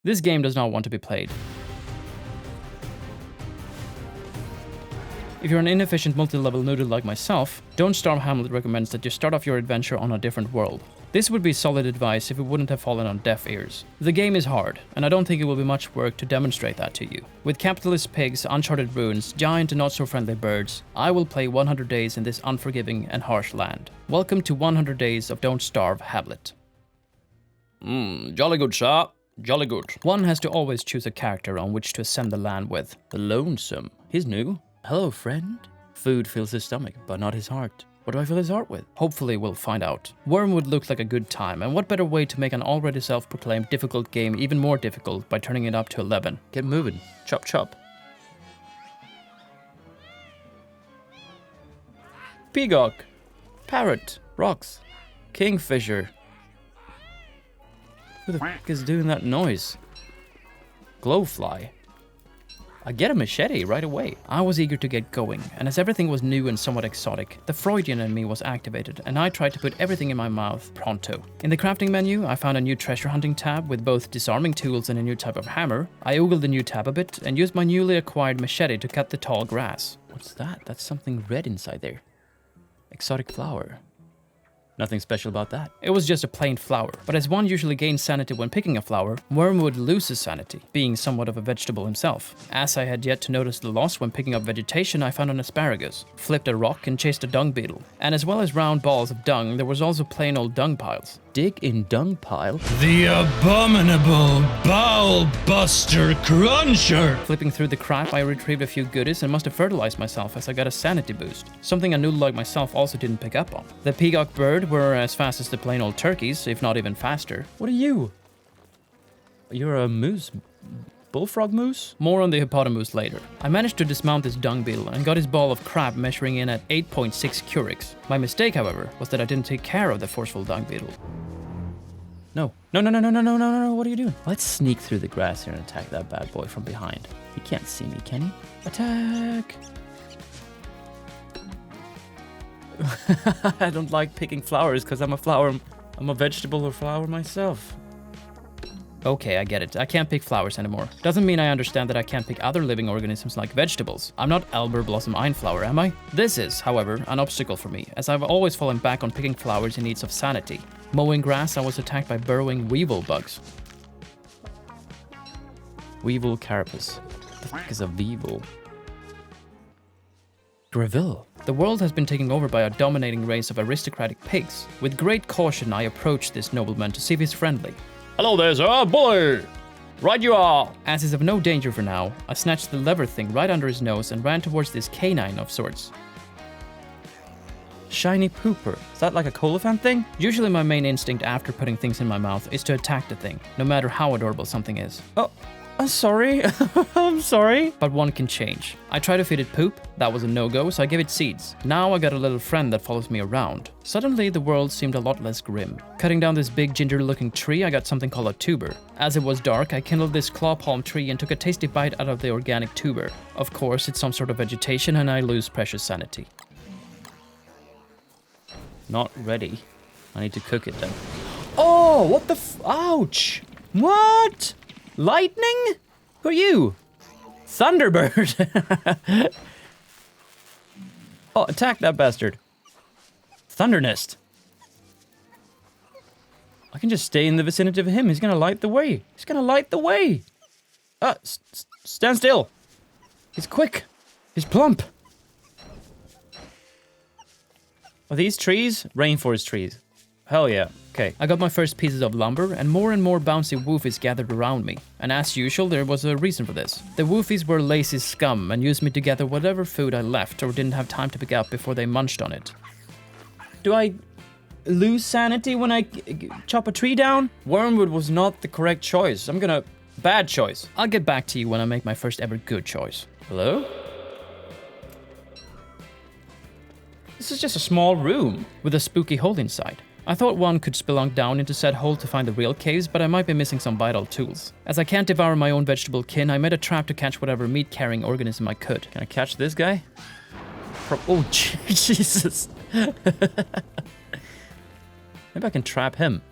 This game does not want to be played. If you're an inefficient multi-level noodle like myself, Don't Starve Hamlet recommends that you start off your adventure on a different world. This would be solid advice if it wouldn't have fallen on deaf ears. The game is hard, and I don't think it will be much work to demonstrate that to you. With capitalist pigs, uncharted ruins, giant and not so friendly birds, I will play 100 days in this unforgiving and harsh land. Welcome to 100 days of Don't Starve Hamlet. Jolly good, sir. Jolly good. One has to always choose a character on which to ascend the land with. The Lonesome. He's new. Hello, friend. Food fills his stomach, but not his heart. What do I fill his heart with? Hopefully we'll find out. Wormwood looked like a good time, and what better way to make an already self-proclaimed difficult game even more difficult by turning it up to 11. Get moving. Chop chop. Peacock. Parrot. Rocks. Kingfisher. Who the f*** is doing that noise? Glowfly. I get a machete right away. I was eager to get going, and as everything was new and somewhat exotic, the Freudian in me was activated, and I tried to put everything in my mouth pronto. In the crafting menu, I found a new treasure hunting tab with both disarming tools and a new type of hammer. I oogled the new tab a bit, and used my newly acquired machete to cut the tall grass. What's that? That's something red inside there. Exotic flower. Nothing special about that. It was just a plain flower, but as one usually gains sanity when picking a flower, Wormwood loses sanity, being somewhat of a vegetable himself. As I had yet to notice the loss when picking up vegetation, I found an asparagus, flipped a rock and chased a dung beetle. And as well as round balls of dung, there was also plain old dung piles. Dig in dung pile? The abominable bowel buster cruncher! Flipping through the crap, I retrieved a few goodies and must have fertilized myself as I got a sanity boost. Something a noodle like myself also didn't pick up on. The peacock bird were as fast as the plain old turkeys, if not even faster. What are you? You're a moose? Bullfrog moose? More on the hippopotamus later. I managed to dismount this dung beetle and got his ball of crap measuring in at 8.6 curics. My mistake, however, was that I didn't take care of the forceful dung beetle. No, what are you doing? Let's sneak through the grass here and attack that bad boy from behind. He can't see me, can he? Attack! I don't like picking flowers because I'm a flower. I'm a vegetable or flower myself. Okay, I get it. I can't pick flowers anymore. Doesn't mean I understand that I can't pick other living organisms like vegetables. I'm not Elber Blossom Einflower, am I? This is, however, an obstacle for me, as I've always fallen back on picking flowers in need of sanity. Mowing grass, I was attacked by burrowing weevil bugs. Weevil carapace. What the fuck is a weevil? Greville. The world has been taken over by a dominating race of aristocratic pigs. With great caution, I approach this nobleman to see if he's friendly. Hello there, sir, bully! Right you are! As he's of no danger for now, I snatched the lever thing right under his nose and ran towards this canine of sorts. Shiny pooper. Is that like a colophant thing? Usually my main instinct after putting things in my mouth is to attack the thing, no matter how adorable something is. Oh, I'm sorry. I'm sorry. But one can change. I tried to feed it poop, that was a no-go, so I gave it seeds. Now I got a little friend that follows me around. Suddenly the world seemed a lot less grim. Cutting down this big ginger-looking tree, I got something called a tuber. As it was dark, I kindled this claw palm tree and took a tasty bite out of the organic tuber. Of course, it's some sort of vegetation and I lose precious sanity. Not ready. I need to cook it then. Oh, what the ouch! What? Lightning? Who are you? Thunderbird. Oh, attack that bastard. Thundernest. I can just stay in the vicinity of him. He's gonna light the way. He's gonna light the way. Stand still. He's quick. He's plump. Are these trees? Rainforest trees. Hell yeah. Okay. I got my first pieces of lumber, and more bouncy woofies gathered around me. And as usual, there was a reason for this. The woofies were lazy scum and used me to gather whatever food I left or didn't have time to pick up before they munched on it. Do I lose sanity when I chop a tree down? Wormwood was not the correct choice. Bad choice. I'll get back to you when I make my first ever good choice. Hello? This is just a small room. With a spooky hole inside. I thought one could spelunk down into said hole to find the real caves, but I might be missing some vital tools. As I can't devour my own vegetable kin, I made a trap to catch whatever meat-carrying organism I could. Can I catch this guy? Oh, Jesus. Maybe I can trap him.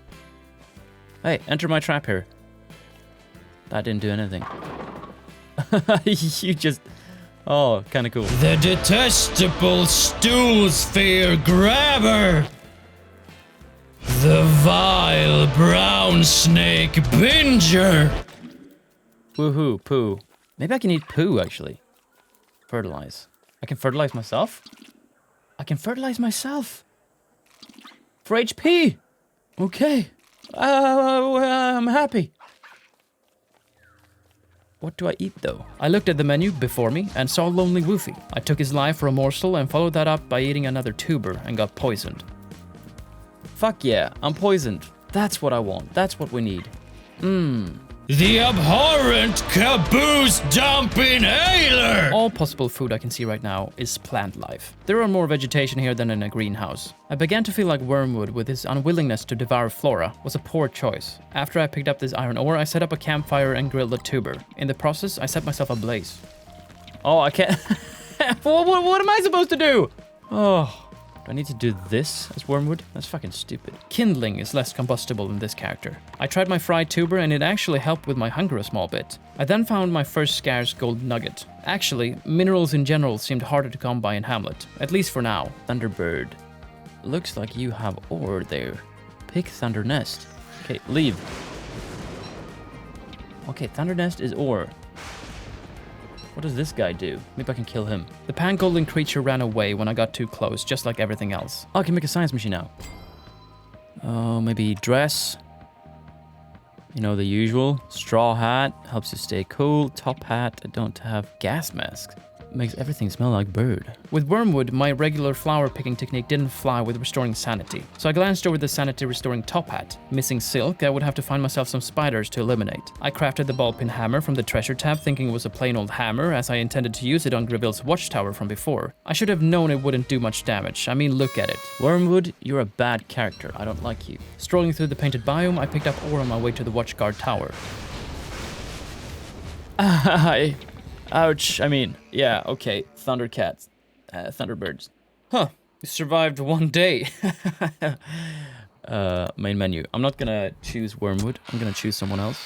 Hey, enter my trap here. That didn't do anything. You just... Oh, kind of cool. The detestable stool sphere grabber. The vile brown snake binger. Woohoo, poo. Maybe I can eat poo, actually. Fertilize. I can fertilize myself? I can fertilize myself. For HP. Okay. I'm happy. What do I eat, though? I looked at the menu before me and saw Lonely Woofy. I took his life for a morsel and followed that up by eating another tuber and got poisoned. Fuck yeah, I'm poisoned. That's what I want. That's what we need. The abhorrent caboose dumping ailer. All possible food I can see right now is plant life. There are more vegetation here than in a greenhouse. I began to feel like Wormwood, with his unwillingness to devour flora, was a poor choice. After I picked up this iron ore, I set up a campfire and grilled a tuber. In the process, I set myself ablaze. Oh, I can't... what am I supposed to do? Oh... Do I need to do this as Wormwood? That's fucking stupid. Kindling is less combustible in this character. I tried my fried tuber and it actually helped with my hunger a small bit. I then found my first scarce gold nugget. Actually, minerals in general seemed harder to come by in Hamlet, at least for now. Thunderbird. Looks like you have ore there. Pick Thunder Nest. Okay, leave. Okay, Thunder Nest is ore. What does this guy do? Maybe I can kill him. The pan-golden creature ran away when I got too close, just like everything else. Oh, I can make a science machine now. Oh, maybe dress. You know, the usual. Straw hat. Helps you stay cool. Top hat. I don't have gas mask. Makes everything smell like bird. With Wormwood, my regular flower picking technique didn't fly with restoring sanity. So I glanced over the sanity restoring top hat. Missing silk, I would have to find myself some spiders to eliminate. I crafted the ball peen hammer from the treasure tab, thinking it was a plain old hammer, as I intended to use it on Greville's watchtower from before. I should have known it wouldn't do much damage. I mean, look at it. Wormwood, you're a bad character. I don't like you. Strolling through the painted biome, I picked up ore on my way to the watchguard tower. Ouch. I mean, yeah, okay. Thundercats. Thunderbirds. Huh. You survived one day. Main menu. I'm not gonna choose Wormwood. I'm gonna choose someone else.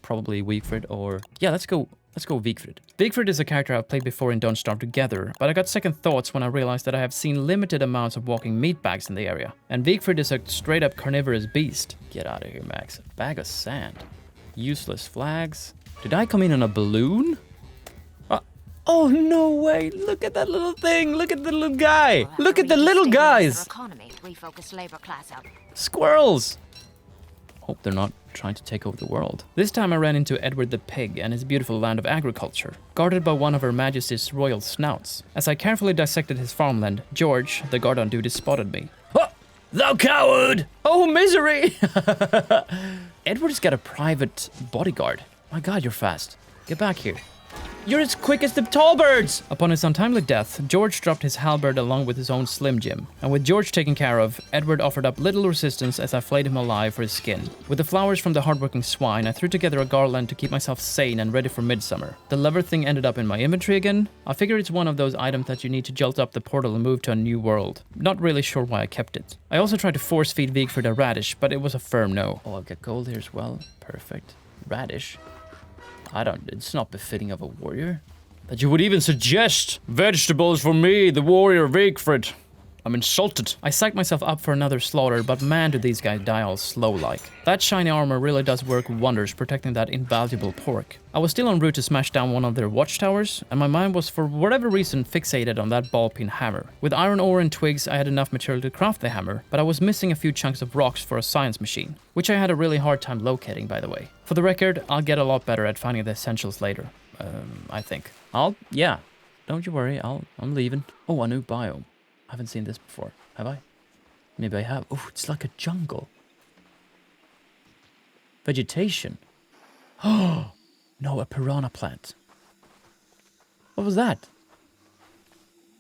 Probably Wiegfried or... Yeah, let's go Wiegfried. Wiegfried is a character I've played before in Don't Starve Together, but I got second thoughts when I realized that I have seen limited amounts of walking meat bags in the area. And Wiegfried is a straight up carnivorous beast. Get out of here, Max. A bag of sand. Useless flags. Did I come in on a balloon? Oh, no way. Look at that little thing. Look at the little guy. Look at the little guys. Squirrels. Hope they're not trying to take over the world. This time I ran into Edward the Pig and his beautiful land of agriculture, guarded by one of Her Majesty's royal snouts. As I carefully dissected his farmland, George, the guard on duty, spotted me. Oh, thou coward! Oh, misery! Edward's got a private bodyguard. My God, you're fast. Get back here. You're as quick as the tall birds! Upon his untimely death, George dropped his halberd along with his own Slim Jim. And with George taken care of, Edward offered up little resistance as I flayed him alive for his skin. With the flowers from the hardworking swine, I threw together a garland to keep myself sane and ready for midsummer. The lever thing ended up in my inventory again. I figure it's one of those items that you need to jolt up the portal and move to a new world. Not really sure why I kept it. I also tried to force feed Wiegfried a radish, but it was a firm no. Oh, I've got gold here as well. Perfect. Radish. It's not befitting of a warrior. That you would even suggest vegetables for me, the warrior Wiegfried. I'm insulted. I psyched myself up for another slaughter, but man do these guys die all slow-like. That shiny armor really does work wonders protecting that invaluable pork. I was still en route to smash down one of their watchtowers, and my mind was for whatever reason fixated on that ball peen hammer. With iron ore and twigs, I had enough material to craft the hammer, but I was missing a few chunks of rocks for a science machine, which I had a really hard time locating, by the way. For the record, I'll get a lot better at finding the essentials later. I think. Yeah. Don't you worry, I'm leaving. Oh, a new biome. I haven't seen this before, have I? Maybe I have. Oh, it's like a jungle. Vegetation. Oh, no, a piranha plant. What was that?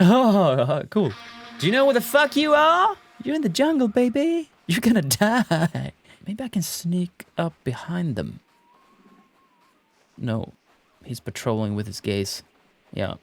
Oh, cool. Do you know where the fuck you are? You're in the jungle, baby. You're gonna die. Maybe I can sneak up behind them. No, he's patrolling with his gaze. Yeah,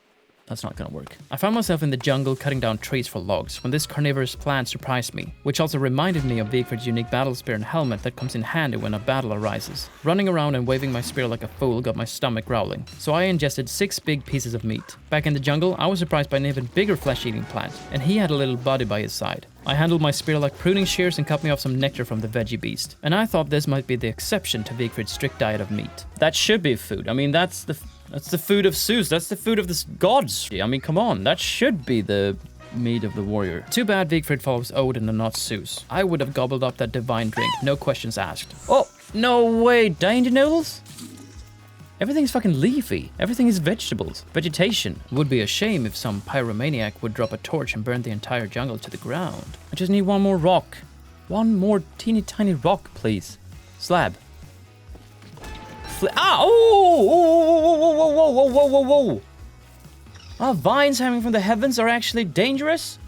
That's not gonna work. I found myself in the jungle cutting down trees for logs when this carnivorous plant surprised me, which also reminded me of Vigfrid's unique battle spear and helmet that comes in handy when a battle arises. Running around and waving my spear like a fool got my stomach growling, so I ingested 6 big pieces of meat. Back in the jungle, I was surprised by an even bigger flesh-eating plant, and he had a little buddy by his side. I handled my spear like pruning shears and cut me off some nectar from the veggie beast, and I thought this might be the exception to Vigfrid's strict diet of meat. That should be food. I mean, that's the food of Zeus. That's the food of the gods. I mean, come on. That should be the meat of the warrior. Too bad Vigfrid follows Odin and not Zeus. I would have gobbled up that divine drink, no questions asked. Oh, no way. Danger noodles? Everything's fucking leafy. Everything is vegetables. Vegetation. Would be a shame if some pyromaniac would drop a torch and burn the entire jungle to the ground. I just need one more rock. One more teeny tiny rock, please. Slab. Whoa. Ah, vines hanging from the heavens are actually dangerous?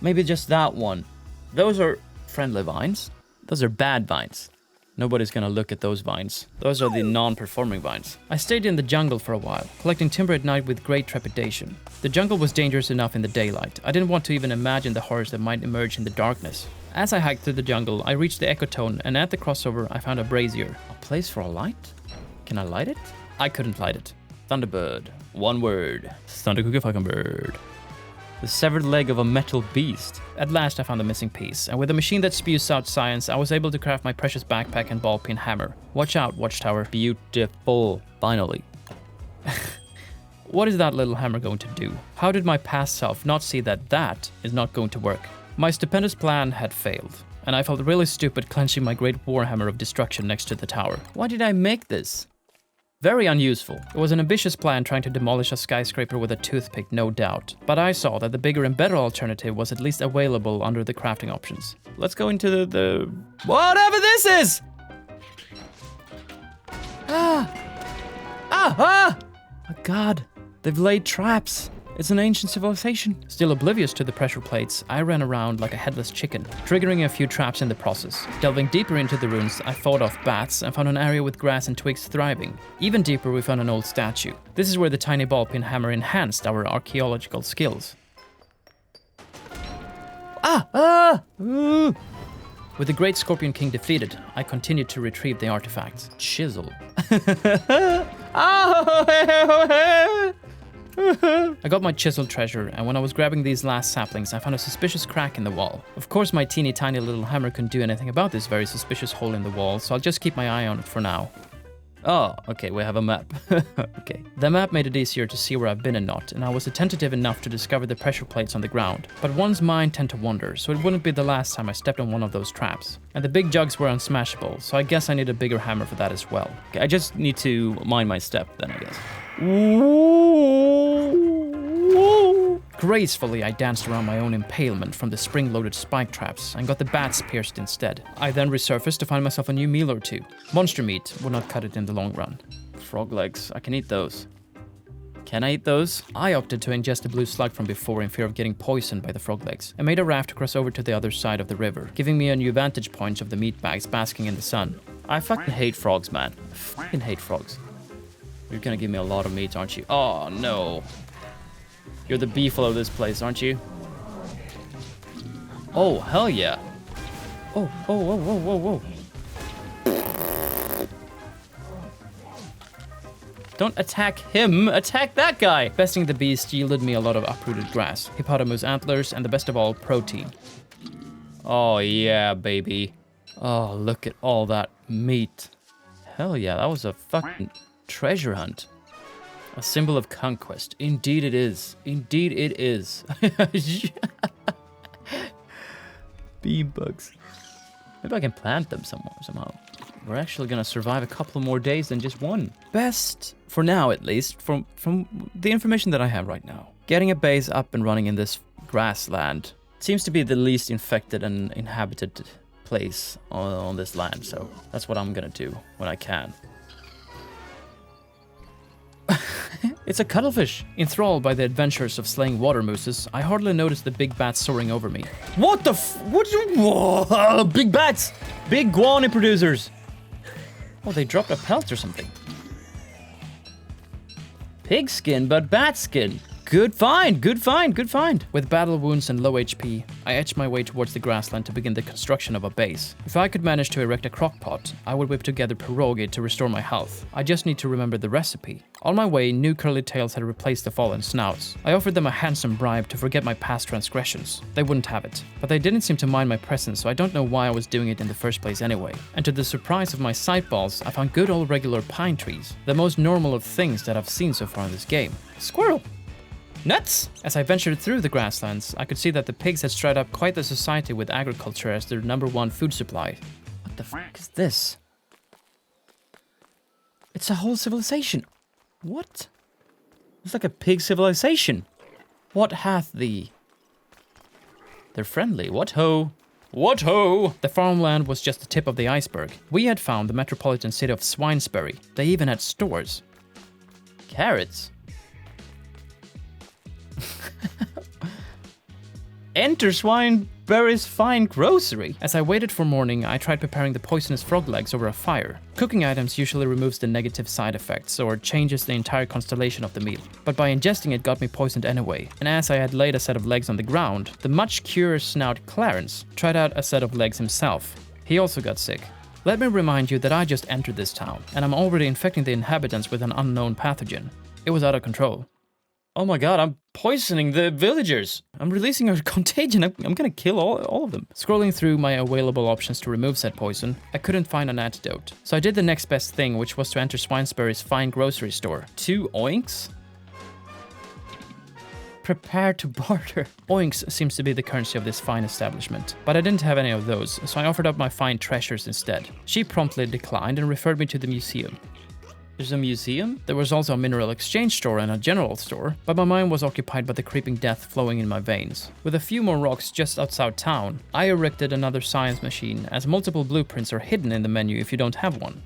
Maybe just that one. Those are friendly vines. Those are bad vines. Nobody's gonna look at those vines. Those are the non-performing vines. I stayed in the jungle for a while, collecting timber at night with great trepidation. The jungle was dangerous enough in the daylight. I didn't want to even imagine the horrors that might emerge in the darkness. As I hiked through the jungle, I reached the ecotone, and at the crossover, I found a brazier. A place for a light? Can I light it? I couldn't light it. Thunderbird. One word. Thundercookie-fucking-bird. The severed leg of a metal beast. At last, I found the missing piece, and with a machine that spews out science, I was able to craft my precious backpack and ball-peen hammer. Watch out, Watchtower. Beautiful. Finally. What is that little hammer going to do? How did my past self not see that that is not going to work? My stupendous plan had failed, and I felt really stupid clenching my great warhammer of destruction next to the tower. Why did I make this? Very unuseful. It was an ambitious plan trying to demolish a skyscraper with a toothpick, no doubt. But I saw that the bigger and better alternative was at least available under the crafting options. Let's go into the whatever this is! Oh God, they've laid traps. It's an ancient civilization. Still oblivious to the pressure plates, I ran around like a headless chicken, triggering a few traps in the process. Delving deeper into the ruins, I fought off bats and found an area with grass and twigs thriving. Even deeper, we found an old statue. This is where the tiny ball-peen hammer enhanced our archaeological skills. With the great Scorpion King defeated, I continued to retrieve the artifacts. Chisel. I got my chisel treasure, and when I was grabbing these last saplings, I found a suspicious crack in the wall. Of course, my teeny tiny little hammer couldn't do anything about this very suspicious hole in the wall, so I'll just keep my eye on it for now. Oh, okay, we have a map. Okay. The map made it easier to see where I've been and not, and I was attentive enough to discover the pressure plates on the ground. But one's mind tend to wander, so it wouldn't be the last time I stepped on one of those traps. And the big jugs were unsmashable, so I guess I need a bigger hammer for that as well. Okay, I just need to mind my step then, I guess. Gracefully, I danced around my own impalement from the spring-loaded spike traps and got the bats pierced instead. I then resurfaced to find myself a new meal or two. Monster meat would not cut it in the long run. Frog legs, I can eat those. Can I eat those? I opted to ingest the blue slug from before in fear of getting poisoned by the frog legs, and made a raft to cross over to the other side of the river, giving me a new vantage point of the meat bags basking in the sun. I fucking hate frogs, man. I fucking hate frogs. You're gonna give me a lot of meat, aren't you? Oh, no. You're the beefalo of this place, aren't you? Oh, hell yeah. Oh, whoa, whoa, whoa, whoa, whoa. Don't attack him, attack that guy! Besting the beast yielded me a lot of uprooted grass, hippopotamus antlers, and the best of all, protein. Oh, yeah, baby. Oh, look at all that meat. Hell yeah, that was a fucking treasure hunt. A symbol of conquest. Indeed it is. Indeed it is. Bee bugs. Maybe I can plant them somehow. We're actually gonna survive a couple more days than just one. Best, for now at least, from the information that I have right now. Getting a base up and running in this grassland seems to be the least infected and inhabited place on this land, so that's what I'm gonna do when I can. It's a cuttlefish. Enthralled by the adventures of slaying water mooses, I hardly noticed the big bats soaring over me. What the Whoa, big bats! Big guano producers! Oh, they dropped a pelt or something. Pig skin, but bat skin. Good find, good find, good find. With battle wounds and low HP, I edged my way towards the grassland to begin the construction of a base. If I could manage to erect a crockpot, I would whip together pierogi to restore my health. I just need to remember the recipe. On my way, new curly tails had replaced the fallen snouts. I offered them a handsome bribe to forget my past transgressions. They wouldn't have it. But they didn't seem to mind my presence, so I don't know why I was doing it in the first place anyway. And to the surprise of my sight balls, I found good old regular pine trees. The most normal of things that I've seen so far in this game. Squirrel! Nuts! As I ventured through the grasslands, I could see that the pigs had straight up quite the society with agriculture as their #1 food supply. What the fuck is this? It's a whole civilization. What? It's like a pig civilization. What hath thee? They're friendly. What ho? What ho? The farmland was just the tip of the iceberg. We had found the metropolitan city of Swinesbury. They even had stores. Carrots. Enter Swineberry's fine grocery. As I waited for morning, I tried preparing the poisonous frog legs over a fire. Cooking items usually removes the negative side effects or changes the entire constellation of the meal. But by ingesting it got me poisoned anyway. And as I had laid a set of legs on the ground, the much curious snout Clarence tried out a set of legs himself. He also got sick. Let me remind you that I just entered this town, and I'm already infecting the inhabitants with an unknown pathogen. It was out of control. Oh my god, I'm poisoning the villagers. I'm releasing a contagion. I'm gonna kill all of them. Scrolling through my available options to remove said poison, I couldn't find an antidote. So I did the next best thing, which was to enter Swinesbury's fine grocery store. 2 oinks? Prepare to barter. Oinks seems to be the currency of this fine establishment, but I didn't have any of those, so I offered up my fine treasures instead. She promptly declined and referred me to the museum. There's a museum? There was also a mineral exchange store and a general store, but my mind was occupied by the creeping death flowing in my veins. With a few more rocks just outside town, I erected another science machine, as multiple blueprints are hidden in the menu if you don't have one.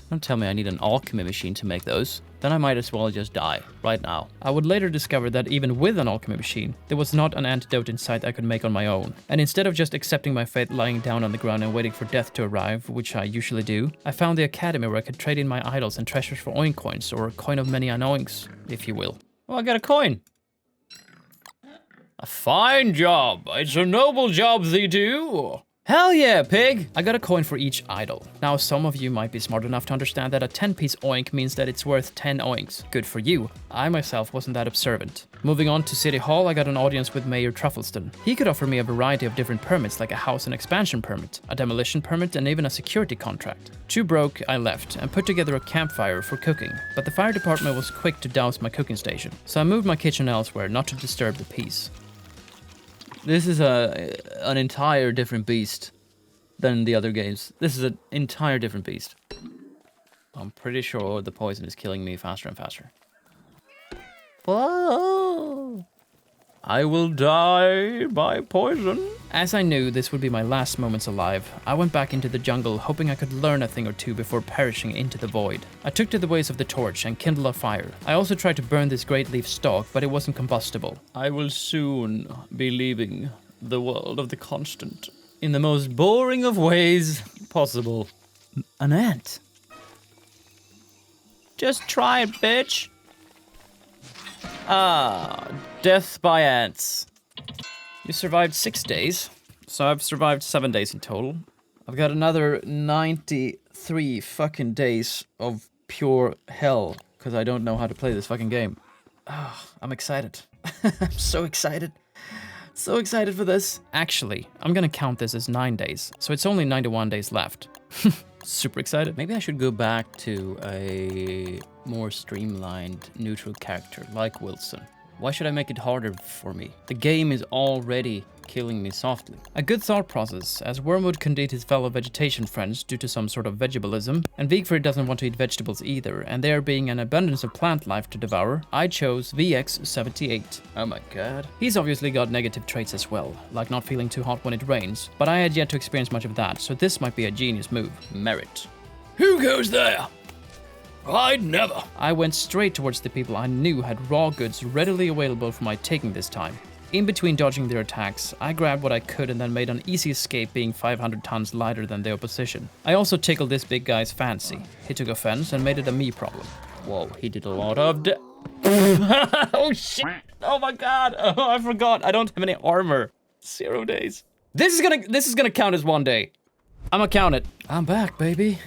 Don't tell me I need an alchemy machine to make those. Then I might as well just die, right now. I would later discover that even with an alchemy machine, there was not an antidote in sight I could make on my own. And instead of just accepting my fate lying down on the ground and waiting for death to arrive, which I usually do, I found the academy where I could trade in my idols and treasures for oink coins, or coin of many unoinks, if you will. Well, I got a coin. A fine job. It's a noble job thee do. Hell yeah, pig! I got a coin for each idol. Now, some of you might be smart enough to understand that a 10-piece oink means that it's worth 10 oinks. Good for you. I myself wasn't that observant. Moving on to City Hall, I got an audience with Mayor Truffleston. He could offer me a variety of different permits, like a house and expansion permit, a demolition permit, and even a security contract. Too broke, I left and put together a campfire for cooking, but the fire department was quick to douse my cooking station, so I moved my kitchen elsewhere not to disturb the peace. This is an entire different beast than the other games. This is an entire different beast. I'm pretty sure the poison is killing me faster and faster. Whoa! I will die by poison. As I knew this would be my last moments alive, I went back into the jungle hoping I could learn a thing or two before perishing into the void. I took to the ways of the torch and kindled a fire. I also tried to burn this great leaf stalk, but it wasn't combustible. I will soon be leaving the world of the constant in the most boring of ways possible. An ant. Just try it, bitch. Ah, death by ants. You survived 6 days, so I've survived 7 days in total. I've got another 93 fucking days of pure hell, because I don't know how to play this fucking game. Oh, I'm excited. I'm so excited. So excited for this. Actually, I'm gonna count this as 9 days, so it's only 91 days left. Super excited. Maybe I should go back to a more streamlined, neutral character like Wilson. Why should I make it harder for me? The game is already killing me softly. A good thought process, as Wormwood couldn't eat his fellow vegetation friends due to some sort of vegetabilism, and Vigfrid doesn't want to eat vegetables either, and there being an abundance of plant life to devour, I chose VX78. Oh my god. He's obviously got negative traits as well, like not feeling too hot when it rains, but I had yet to experience much of that, so this might be a genius move. Merit. Who goes there? I'd never. I went straight towards the people I knew had raw goods readily available for my taking this time. In between dodging their attacks, I grabbed what I could and then made an easy escape, being 500 tons lighter than the opposition. I also tickled this big guy's fancy. He took offense and made it a me problem. Whoa, he did a lot of Oh shit! Oh my god! Oh, I forgot. I don't have any armor. 0 days. This is gonna count as 1 day. I'm gonna count it. I'm back, baby.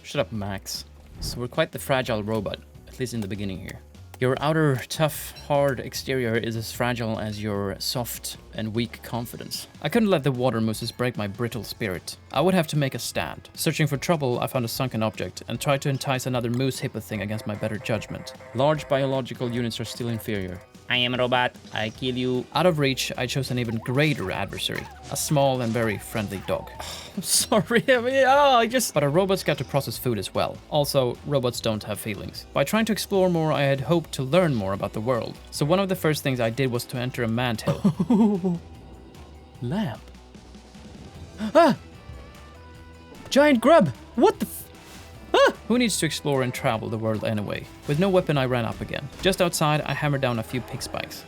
Shut up, Max. So we're quite the fragile robot, at least in the beginning here. Your outer, tough, hard exterior is as fragile as your soft and weak confidence. I couldn't let the water mooses break my brittle spirit. I would have to make a stand. Searching for trouble, I found a sunken object and tried to entice another moose hippo thing against my better judgment. Large biological units are still inferior. I am a robot. I kill you. Out of reach, I chose an even greater adversary. A small and very friendly dog. I'm sorry, But a robot's got to process food as well. Also, robots don't have feelings. By trying to explore more, I had hoped to learn more about the world. So one of the first things I did was to enter a mantel. Lamp. Ah! Giant grub! What the Ah! Who needs to explore and travel the world anyway? With no weapon, I ran up again. Just outside, I hammered down a few pig spikes.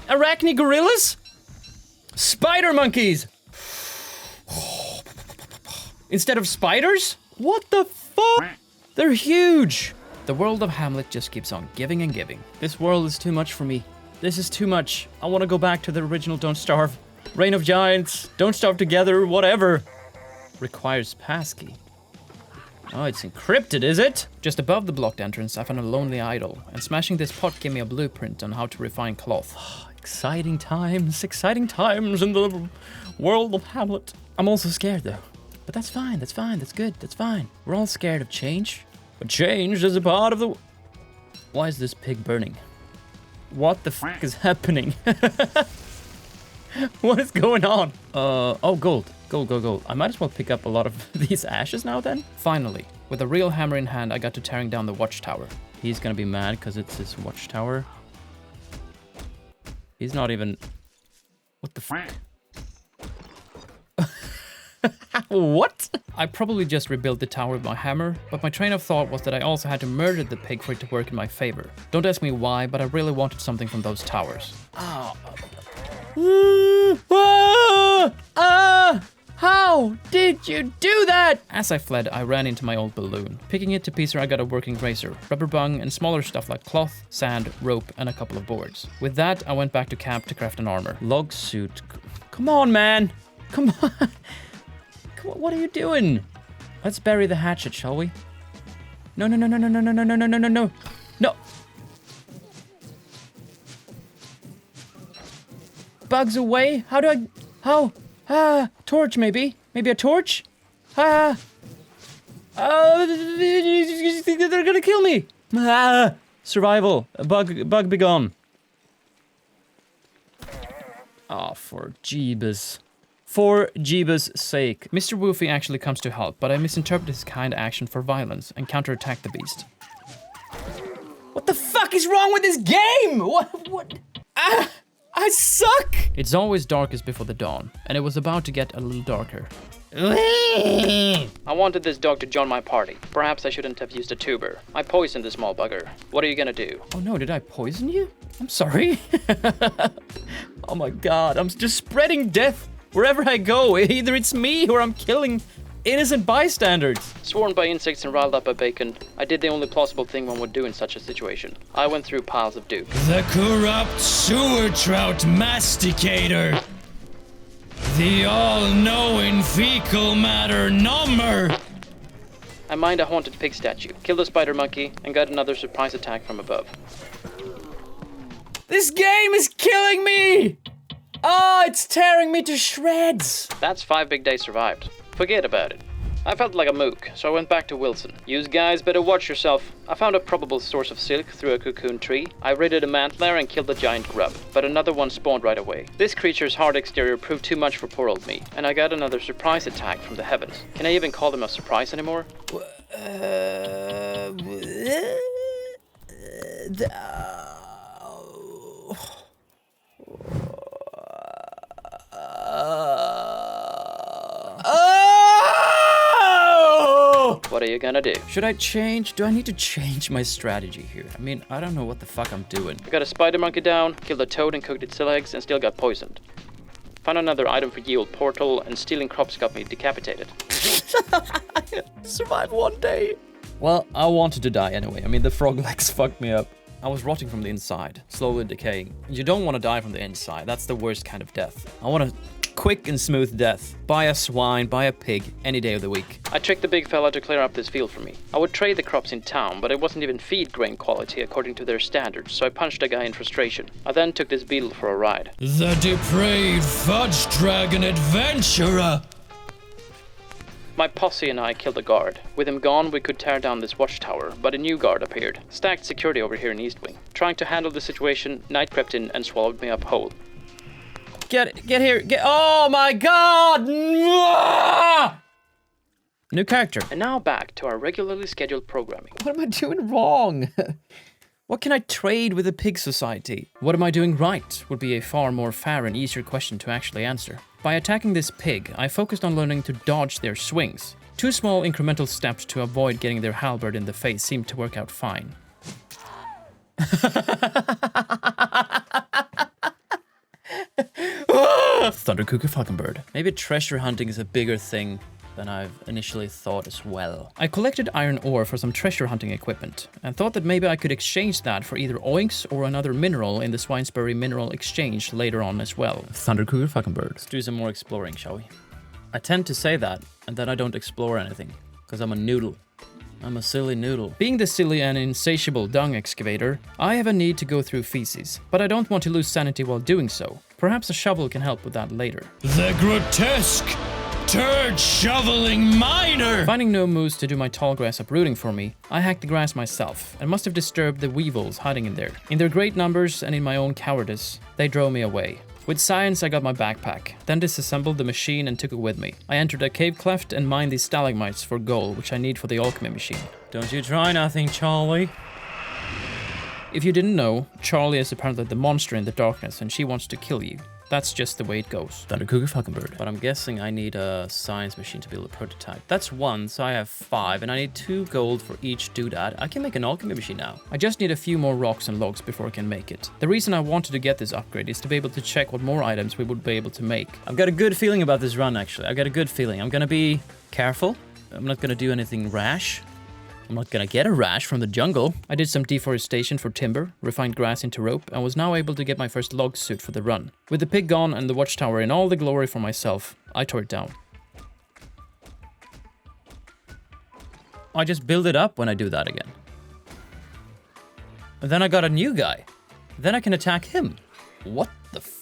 Arachne gorillas? Spider monkeys! Instead of spiders? What the fuck? They're huge! The world of Hamlet just keeps on giving and giving. This world is too much for me. This is too much. I want to go back to the original Don't Starve. Reign of Giants, Don't Starve Together, whatever. Requires passkey. Oh, it's encrypted, is it? Just above the blocked entrance, I found a lonely idol, and smashing this pot gave me a blueprint on how to refine cloth. Exciting times in the world of Hamlet. I'm also scared, though. But that's fine, that's good, that's fine. We're all scared of change. But change is a part of the... Why is this pig burning? What the f*** is happening? What is going on? Oh, gold. Gold. I might as well pick up a lot of these ashes now then. Finally, with a real hammer in hand, I got to tearing down the watchtower. He's gonna be mad because it's his watchtower. He's not even... What the f***? What? I probably just rebuilt the tower with my hammer, but my train of thought was that I also had to murder the pig for it to work in my favor. Don't ask me why, but I really wanted something from those towers. Oh. How did you do that? As I fled, I ran into my old balloon. Picking it to pieces, I got a working razor, rubber bung, and smaller stuff like cloth, sand, rope, and a couple of boards. With that, I went back to camp to craft an armor. Log suit. Come on, man. Come on. Come on, what are you doing? Let's bury the hatchet, shall we? No. No. Bugs away? How do I... How? Torch maybe? Maybe a torch? They're gonna kill me! Survival. Bug be gone. Oh, for Jeebus. For Jeebus' sake. Mr. Woofy actually comes to help, but I misinterpret his kind action for violence and counterattack the beast. What the fuck is wrong with this game? What? I suck! It's always darkest before the dawn, and it was about to get a little darker. I wanted this dog to join my party. Perhaps I shouldn't have used a tuber. I poisoned the small bugger. What are you gonna do? Oh no, did I poison you? I'm sorry. Oh my god, I'm just spreading death wherever I go. Either it's me or I'm killing innocent bystanders. Sworn by insects and riled up by bacon, I did the only plausible thing one would do in such a situation. I went through piles of dupe. The corrupt sewer trout masticator. The all-knowing fecal matter number. I mined a haunted pig statue, killed a spider monkey, and got another surprise attack from above. This game is killing me! Oh, it's tearing me to shreds! That's 5 big days survived. Forget about it. I felt like a mook, so I went back to Wilson. You guys better watch yourself. I found a probable source of silk through a cocoon tree. I raided a mantler and killed a giant grub, but another one spawned right away. This creature's hard exterior proved too much for poor old me, and I got another surprise attack from the heavens. Can I even call them a surprise anymore? What are you gonna do? Should I change? Do I need to change my strategy here? I mean, I don't know what the fuck I'm doing. I got a spider monkey down, killed a toad and cooked its legs, and still got poisoned. Found another item for ye old portal, and stealing crops got me decapitated. Survive 1 day. Well, I wanted to die anyway. I mean, the frog legs fucked me up. I was rotting from the inside, slowly decaying. You don't want to die from the inside. That's the worst kind of death. I want a quick and smooth death. Buy a swine, buy a pig, any day of the week. I tricked the big fella to clear up this field for me. I would trade the crops in town, but it wasn't even feed grain quality according to their standards, so I punched a guy in frustration. I then took this beetle for a ride. The depraved fudge dragon adventurer! My posse and I killed a guard. With him gone, we could tear down this watchtower, but a new guard appeared. Stacked security over here in East Wing. Trying to handle the situation, night crept in and swallowed me up whole. Get here, oh my god! New character. And now back to our regularly scheduled programming. What am I doing wrong? What can I trade with the pig society? What am I doing right would be a far more fair and easier question to actually answer. By attacking this pig, I focused on learning to dodge their swings. 2 small incremental steps to avoid getting their halberd in the face seemed to work out fine. Thundercooker Falconbird. Maybe treasure hunting is a bigger thing than I've initially thought as well. I collected iron ore for some treasure hunting equipment, and thought that maybe I could exchange that for either oinks or another mineral in the Swinesbury Mineral Exchange later on as well. Thundercooker Falconbird. Let's do some more exploring, shall we? I tend to say that, and then I don't explore anything, because I'm a noodle. I'm a silly noodle. Being the silly and insatiable dung excavator, I have a need to go through feces, but I don't want to lose sanity while doing so. Perhaps a shovel can help with that later. The grotesque turd shoveling miner! Finding no moose to do my tall grass uprooting for me, I hacked the grass myself, and must have disturbed the weevils hiding in there. In their great numbers and in my own cowardice, they drove me away. With science, I got my backpack, then disassembled the machine and took it with me. I entered a cave cleft and mined these stalagmites for gold, which I need for the alchemy machine. Don't you try nothing, Charlie. If you didn't know, Charlie is apparently the monster in the darkness and she wants to kill you. That's just the way it goes. Thundercooker Falconbird. But I'm guessing I need a science machine to build a prototype. That's 1, so I have 5, and I need 2 gold for each doodad. I can make an alchemy machine now. I just need a few more rocks and logs before I can make it. The reason I wanted to get this upgrade is to be able to check what more items we would be able to make. I've got a good feeling about this run, actually. I've got a good feeling. I'm gonna be careful. I'm not gonna do anything rash. I'm not gonna get a rash from the jungle. I did some deforestation for timber, refined grass into rope, and was now able to get my first log suit for the run. With the pig gone and the watchtower in all the glory for myself, I tore it down. I just build it up when I do that again. And then I got a new guy. Then I can attack him. What the f...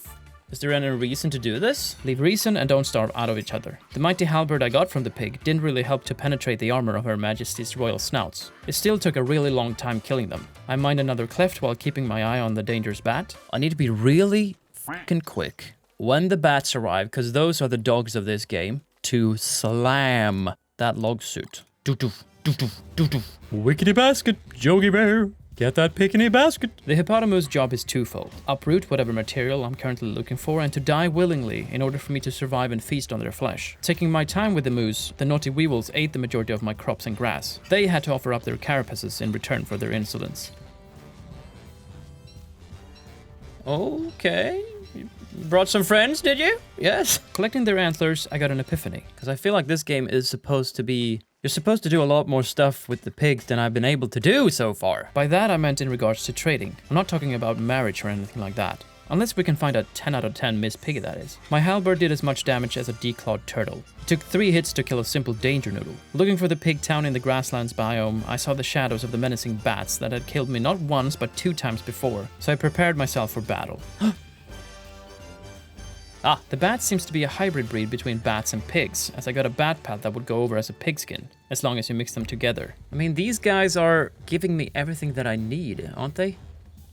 Is there any reason to do this? Leave reason and don't starve out of each other. The mighty halberd I got from the pig didn't really help to penetrate the armor of Her Majesty's royal snouts. It still took a really long time killing them. I mined another cleft while keeping my eye on the dangerous bat. I need to be really fucking quick when the bats arrive, because those are the dogs of this game, to slam that log suit. Doo-doof, doo-doof, doo-doof. Wickety basket, Jogi Bear. Get that picnic basket. The hippopotamus job is twofold. Uproot whatever material I'm currently looking for and to die willingly in order for me to survive and feast on their flesh. Taking my time with the moose, the naughty weevils ate the majority of my crops and grass. They had to offer up their carapaces in return for their insolence. Okay. You brought some friends, did you? Yes. Collecting their antlers, I got an epiphany. Because I feel like this game is supposed to be... You're supposed to do a lot more stuff with the pigs than I've been able to do so far. By that I meant in regards to trading. I'm not talking about marriage or anything like that. Unless we can find a 10 out of 10 Miss Piggy, that is. My halberd did as much damage as a declawed turtle. It took 3 hits to kill a simple danger noodle. Looking for the pig town in the grasslands biome, I saw the shadows of the menacing bats that had killed me not once but 2 times before, so I prepared myself for battle. The bat seems to be a hybrid breed between bats and pigs, as I got a bat pad that would go over as a pigskin, as long as you mix them together. I mean, these guys are giving me everything that I need, aren't they?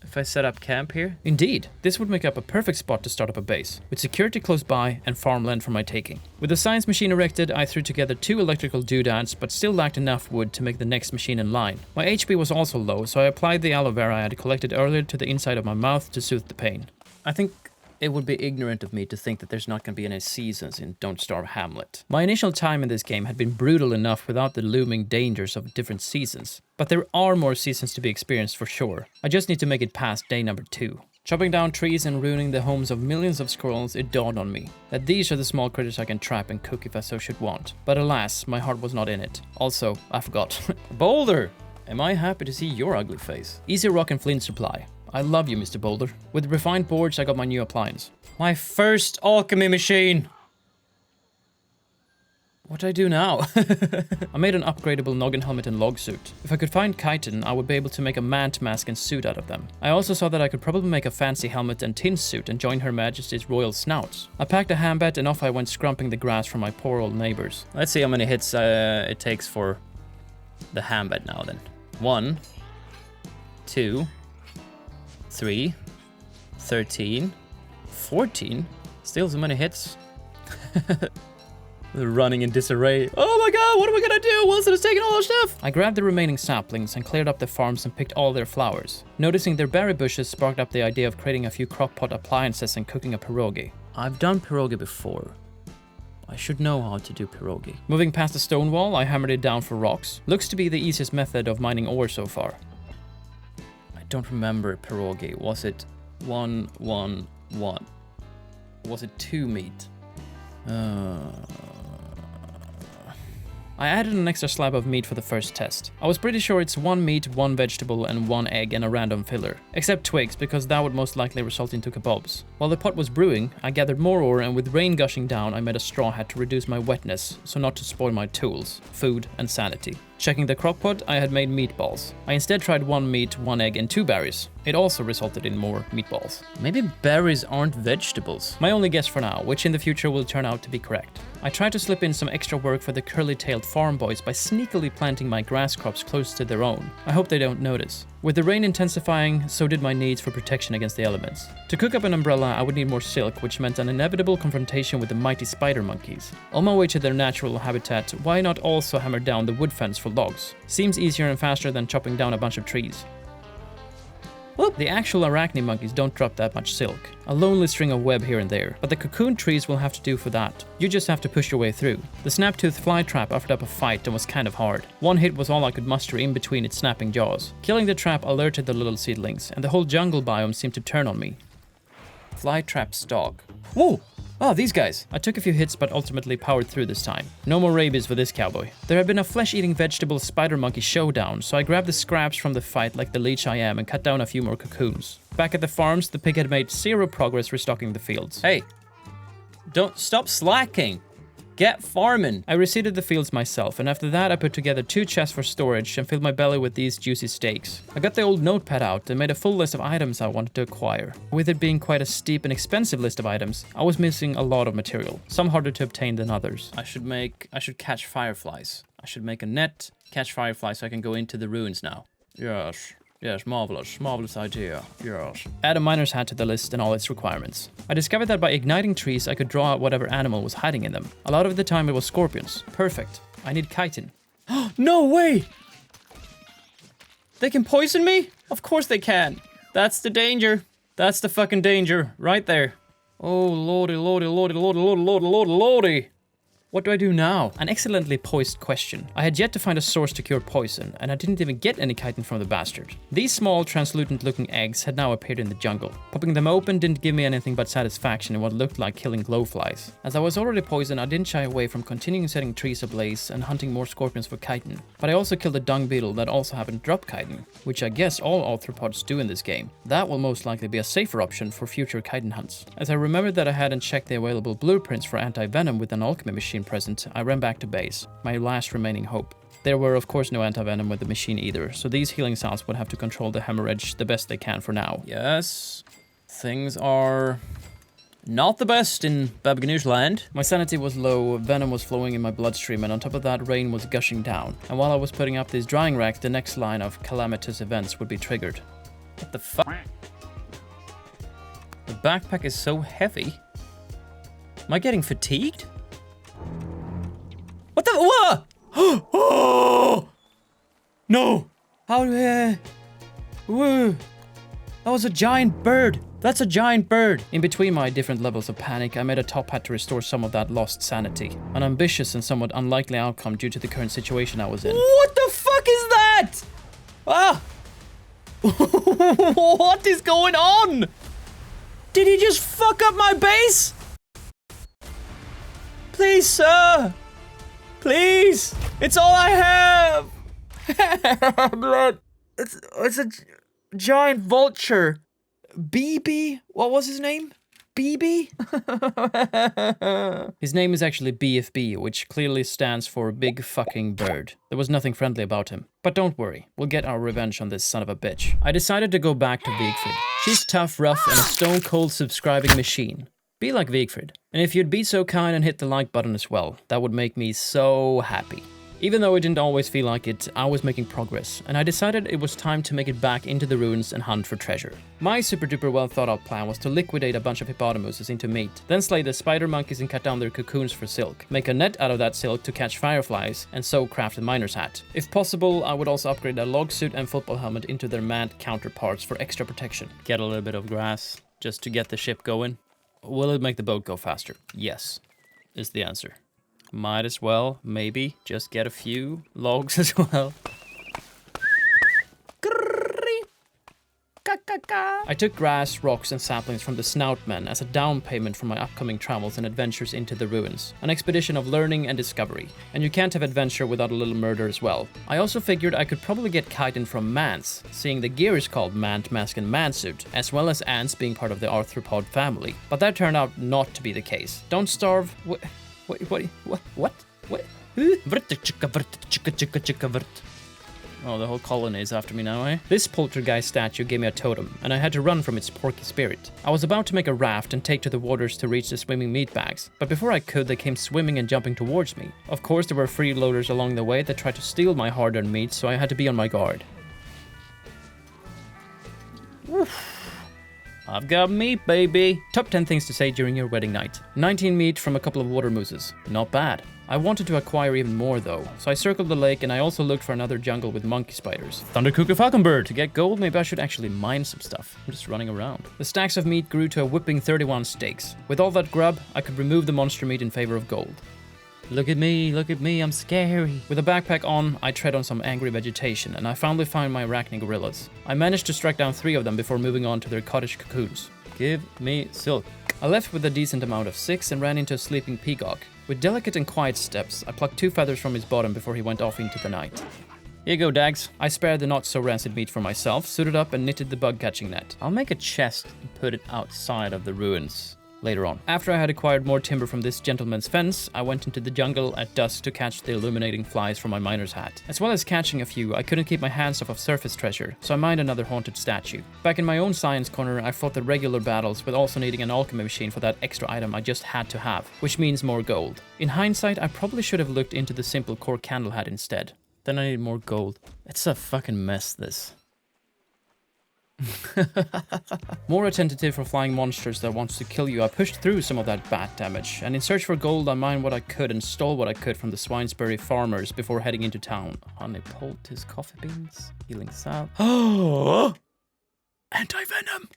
If I set up camp here? Indeed, this would make up a perfect spot to start up a base, with security close by and farmland for my taking. With the science machine erected, I threw together 2 electrical doodads, but still lacked enough wood to make the next machine in line. My HP was also low, so I applied the aloe vera I had collected earlier to the inside of my mouth to soothe the pain. I think it would be ignorant of me to think that there's not going to be any seasons in Don't Starve Hamlet. My initial time in this game had been brutal enough without the looming dangers of different seasons. But there are more seasons to be experienced for sure. I just need to make it past day number 2. Chopping down trees and ruining the homes of millions of squirrels, it dawned on me that these are the small critters I can trap and cook if I so should want. But alas, my heart was not in it. Also, I forgot. Boulder! Am I happy to see your ugly face? Easy rock and flint supply. I love you, Mr. Boulder. With refined boards, I got my new appliance. My first alchemy machine! What do I do now? I made an upgradable noggin helmet and log suit. If I could find chitin, I would be able to make a mant mask and suit out of them. I also saw that I could probably make a fancy helmet and tin suit and join Her Majesty's royal snouts. I packed a hambet and off I went scrumping the grass from my poor old neighbors. Let's see how many hits it takes for the hambet now then. 1, 2, 3, 13, 14. Still so many hits. They're running in disarray. Oh my god, what am I gonna do? Wilson has taken all our stuff! I grabbed the remaining saplings and cleared up the farms and picked all their flowers. Noticing their berry bushes sparked up the idea of creating a few crockpot appliances and cooking a pierogi. I've done pierogi before. I should know how to do pierogi. Moving past the stone wall, I hammered it down for rocks. Looks to be the easiest method of mining ore so far. I don't remember pierogi. Was it 1, 1, 1? Was it 2 meat? I added an extra slab of meat for the first test. I was pretty sure it's 1 meat, 1 vegetable, and 1 egg and a random filler. Except twigs, because that would most likely result into kebabs. While the pot was brewing, I gathered more ore and with rain gushing down, I made a straw hat to reduce my wetness, so not to spoil my tools, food, and sanity. Checking the crockpot, I had made meatballs. I instead tried 1 meat, 1 egg, and 2 berries. It also resulted in more meatballs. Maybe berries aren't vegetables. My only guess for now, which in the future will turn out to be correct. I tried to slip in some extra work for the curly-tailed farm boys by sneakily planting my grass crops close to their own. I hope they don't notice. With the rain intensifying, so did my needs for protection against the elements. To cook up an umbrella, I would need more silk, which meant an inevitable confrontation with the mighty spider monkeys. On my way to their natural habitat, why not also hammer down the wood fence for logs? Seems easier and faster than chopping down a bunch of trees. Well, the actual arachne monkeys don't drop that much silk. A lonely string of web here and there, but the cocoon trees will have to do for that. You just have to push your way through. The snap-toothed fly trap offered up a fight and was kind of hard. 1 hit was all I could muster in between its snapping jaws. Killing the trap alerted the little seedlings, and the whole jungle biome seemed to turn on me. Fly trap stalk. Whoa! Oh, these guys. I took a few hits but ultimately powered through this time. No more rabies for this cowboy. There had been a flesh-eating vegetable spider monkey showdown, so I grabbed the scraps from the fight like the leech I am and cut down a few more cocoons. Back at the farms, the pig had made 0 progress restocking the fields. Hey, don't stop slacking. Get farming. I reseeded the fields myself, and after that I put together 2 chests for storage and filled my belly with these juicy steaks. I got the old notepad out and made a full list of items I wanted to acquire. With it being quite a steep and expensive list of items, I was missing a lot of material, some harder to obtain than others. I should catch fireflies. I should make a net, catch fireflies so I can go into the ruins now. Yes, marvelous idea, yes. Add a miner's hat to the list and all its requirements. I discovered that by igniting trees I could draw out whatever animal was hiding in them. A lot of the time it was scorpions. Perfect. I need chitin. No way! They can poison me? Of course they can. That's the danger. That's the fucking danger, right there. Oh, lordy. What do I do now? An excellently poised question. I had yet to find a source to cure poison, and I didn't even get any chitin from the bastard. These small, translucent-looking eggs had now appeared in the jungle. Popping them open didn't give me anything but satisfaction in what looked like killing glowflies. As I was already poisoned, I didn't shy away from continuing setting trees ablaze and hunting more scorpions for chitin. But I also killed a dung beetle that also happened to drop chitin, which I guess all arthropods do in this game. That will most likely be a safer option for future chitin hunts. As I remembered that I hadn't checked the available blueprints for anti-venom with an alchemy machine present, I ran back to base, my last remaining hope. There were of course no anti-venom with the machine either, so these healing salves would have to control the hemorrhage the best they can for now. Yes, things are not the best in Baba Ganoush land. My sanity was low, venom was flowing in my bloodstream, and on top of that rain was gushing down. And while I was putting up these drying racks, the next line of calamitous events would be triggered. What the fuck? The backpack is so heavy. Am I getting fatigued? What the? What? Oh! No! How? Whoa! That was a giant bird. That's a giant bird. In between my different levels of panic, I made a top hat to restore some of that lost sanity. An ambitious and somewhat unlikely outcome due to the current situation I was in. What the fuck is that? Ah! What is going on? Did he just fuck up my base? Please, sir. Please. It's all I have. Hamlet. It's a giant vulture. BB? What was his name? BB? His name is actually BFB, which clearly stands for Big Fucking Bird. There was nothing friendly about him. But don't worry, we'll get our revenge on this son of a bitch. I decided to go back to Vigfrid. She's tough, rough, and a stone-cold subscribing machine. Be like Vigfrid. And if you'd be so kind and hit the like button as well, that would make me so happy. Even though it didn't always feel like it, I was making progress, and I decided it was time to make it back into the ruins and hunt for treasure. My super duper well thought out plan was to liquidate a bunch of hippopotamuses into meat, then slay the spider monkeys and cut down their cocoons for silk, make a net out of that silk to catch fireflies, and so craft a miner's hat. If possible, I would also upgrade a log suit and football helmet into their mad counterparts for extra protection. Get a little bit of grass, just to get the ship going. Will it make the boat go faster? Yes, is the answer. Might as well, maybe, just get a few logs as well. I took grass, rocks, and saplings from the Snoutmen as a down payment for my upcoming travels and adventures into the ruins. An expedition of learning and discovery. And you can't have adventure without a little murder as well. I also figured I could probably get chitin from Mance, seeing the gear is called Mant, Mask, and Mansuit, as well as ants being part of the arthropod family. But that turned out not to be the case. Don't Starve... What? Oh, the whole colony is after me now, eh? This poltergeist statue gave me a totem, and I had to run from its porky spirit. I was about to make a raft and take to the waters to reach the swimming meat bags, but before I could, they came swimming and jumping towards me. Of course, there were freeloaders along the way that tried to steal my hard-earned meat, so I had to be on my guard. Oof. I've got meat, baby. Top 10 things to say during your wedding night. 19 meat from a couple of water mooses. Not bad. I wanted to acquire even more though, so I circled the lake and I also looked for another jungle with monkey spiders. Thundercooker Falconbird. To get gold, maybe I should actually mine some stuff. I'm just running around. The stacks of meat grew to a whopping 31 steaks. With all that grub, I could remove the monster meat in favor of gold. Look at me, I'm scary. With a backpack on, I tread on some angry vegetation, and I finally find my arachne gorillas. I managed to strike down 3 of them before moving on to their cottage cocoons. Give me silk. I left with a decent amount of 6 and ran into a sleeping peacock. With delicate and quiet steps, I plucked 2 feathers from his bottom before he went off into the night. Here you go, Dags. I spared the not-so-rancid meat for myself, suited up and knitted the bug-catching net. I'll make a chest and put it outside of the ruins later on. After I had acquired more timber from this gentleman's fence, I went into the jungle at dusk to catch the illuminating flies for my miner's hat. As well as catching a few, I couldn't keep my hands off of surface treasure, so I mined another haunted statue. Back in my own science corner, I fought the regular battles with also needing an alchemy machine for that extra item I just had to have, which means more gold. In hindsight, I probably should have looked into the simple core candle hat instead. Then I need more gold. It's a fucking mess, this. More attentive for flying monsters that wants to kill you, I pushed through some of that bat damage, and in search for gold I mined what I could and stole what I could from the Swinesbury farmers before heading into town. Honey poultice coffee beans, healing salve. Oh! Anti-venom!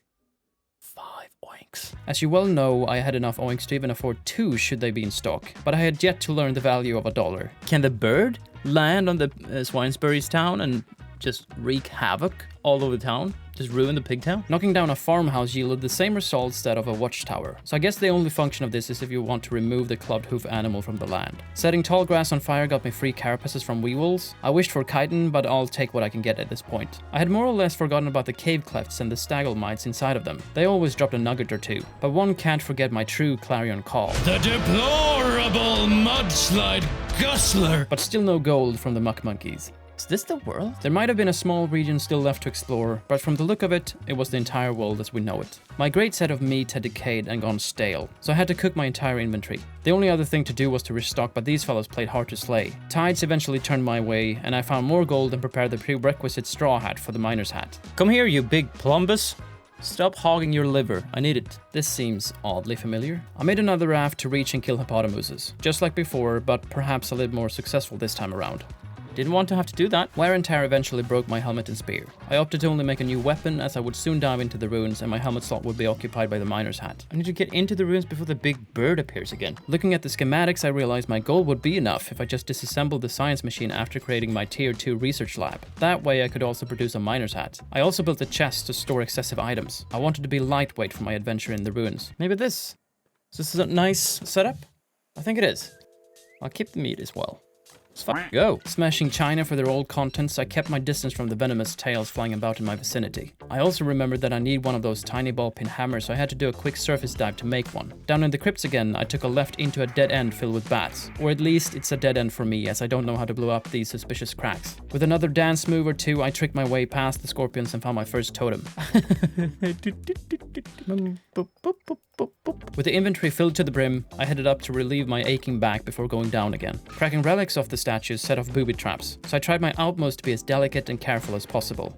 5 oinks. As you well know, I had enough oinks to even afford 2 should they be in stock, but I had yet to learn the value of $1. Can the bird land on the Swinesbury's town and just wreak havoc all over town? Just ruin the pig town? Knocking down a farmhouse yielded the same results that of a watchtower, so I guess the only function of this is if you want to remove the clubbed hoof animal from the land. Setting tall grass on fire got me free carapaces from weevils. I wished for chitin, but I'll take what I can get at this point. I had more or less forgotten about the cave clefts and the stalagmites inside of them. They always dropped a nugget or 2, but one can't forget my true clarion call. The deplorable mudslide gusler! But still no gold from the muck monkeys. Is this the world? There might have been a small region still left to explore, but from the look of it, it was the entire world as we know it. My great set of meat had decayed and gone stale, so I had to cook my entire inventory. The only other thing to do was to restock, but these fellows played hard to slay. Tides eventually turned my way, and I found more gold and prepared the prerequisite straw hat for the miner's hat. Come here, you big plumbus. Stop hogging your liver. I need it. This seems oddly familiar. I made another raft to reach and kill hippopotamuses, just like before, but perhaps a little more successful this time around. Didn't want to have to do that. Wear and tear eventually broke my helmet and spear. I opted to only make a new weapon as I would soon dive into the ruins and my helmet slot would be occupied by the miner's hat. I need to get into the ruins before the big bird appears again. Looking at the schematics, I realized my goal would be enough if I just disassembled the science machine after creating my tier 2 research lab. That way I could also produce a miner's hat. I also built a chest to store excessive items. I wanted to be lightweight for my adventure in the ruins. Maybe this. Is this a nice setup? I think it is. I'll keep the meat as well. Let's fucking go. Smashing China for their old contents, I kept my distance from the venomous tails flying about in my vicinity. I also remembered that I need one of those tiny ball peen hammers, so I had to do a quick surface dive to make one. Down in the crypts again, I took a left into a dead end filled with bats. Or at least it's a dead end for me, as I don't know how to blow up these suspicious cracks. With another dance move or two, I tricked my way past the scorpions and found my first totem. With the inventory filled to the brim, I headed up to relieve my aching back before going down again. Cracking relics off the statues set off booby traps, so I tried my utmost to be as delicate and careful as possible.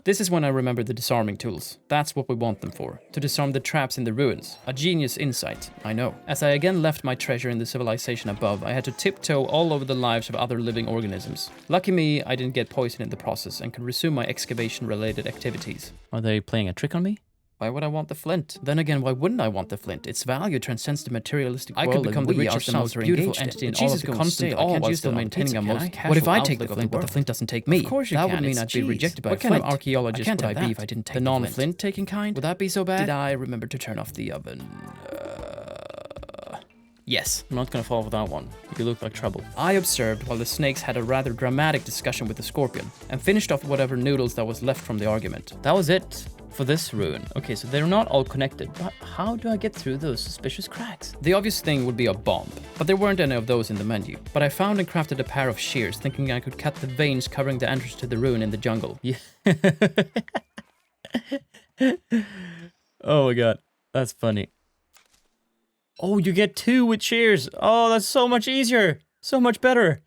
This is when I remembered the disarming tools. That's what we want them for, to disarm the traps in the ruins. A genius insight, I know. As I again left my treasure in the civilization above, I had to tiptoe all over the lives of other living organisms. Lucky me, I didn't get poisoned in the process and could resume my excavation-related activities. Are they playing a trick on me? Why would I want the flint? Then again, why wouldn't I want the flint? Its value transcends the materialistic world. I could become the richest and most beautiful entity in all of the constant while still maintaining a most casual What if I take outlook the of flint, but the flint doesn't take me? Of course you that can. would mean It's I'd be cheese. rejected by What a kind of flint. archaeologist I can't would have I be that. if I didn't take the the non-flint taking kind? Would that be so bad? Did I remember to turn off the oven? Yes. I'm not gonna fall for that one. You look like trouble. I observed while the snakes had a rather dramatic discussion with the scorpion, and finished off whatever noodles that was left from the argument. That was it for this ruin. Okay, so they're not all connected, but how do I get through those suspicious cracks? The obvious thing would be a bomb, but there weren't any of those in the menu. But I found and crafted a pair of shears, thinking I could cut the veins covering the entrance to the ruin in the jungle. Yeah. Oh my god, that's funny. Oh, you get 2 with shears. Oh, that's so much easier. So much better.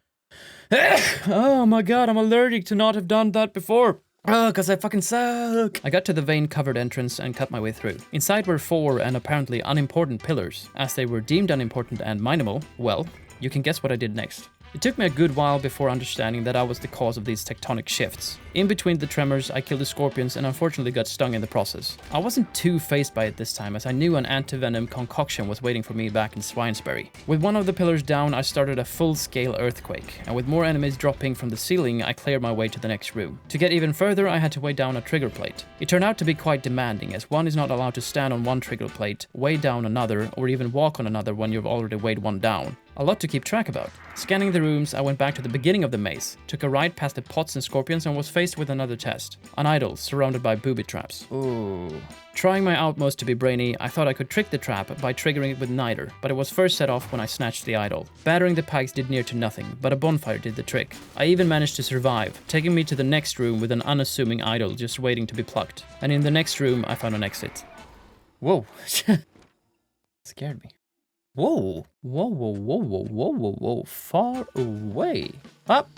Oh my god, I'm allergic to not have done that before. Oh, because I fucking suck. I got to the vein-covered entrance and cut my way through. Inside were 4 and apparently unimportant pillars. As they were deemed unimportant and mineable, well, you can guess what I did next. It took me a good while before understanding that I was the cause of these tectonic shifts. In between the tremors, I killed the scorpions and unfortunately got stung in the process. I wasn't too fazed by it this time, as I knew an anti-venom concoction was waiting for me back in Swinesbury. With one of the pillars down, I started a full-scale earthquake, and with more enemies dropping from the ceiling, I cleared my way to the next room. To get even further, I had to weigh down a trigger plate. It turned out to be quite demanding, as one is not allowed to stand on one trigger plate, weigh down another, or even walk on another when you've already weighed one down. A lot to keep track about. Scanning the rooms, I went back to the beginning of the maze, took a ride past the pots and scorpions, and was faced with another test. An idol surrounded by booby traps. Ooh. Trying my utmost to be brainy, I thought I could trick the trap by triggering it with niter, but it was first set off when I snatched the idol. Battering the pikes did near to nothing, but a bonfire did the trick. I even managed to survive, taking me to the next room with an unassuming idol just waiting to be plucked. And in the next room, I found an exit. Whoa. Scared me. Whoa. Whoa, whoa, whoa, whoa, whoa, whoa, whoa. Far away. Up.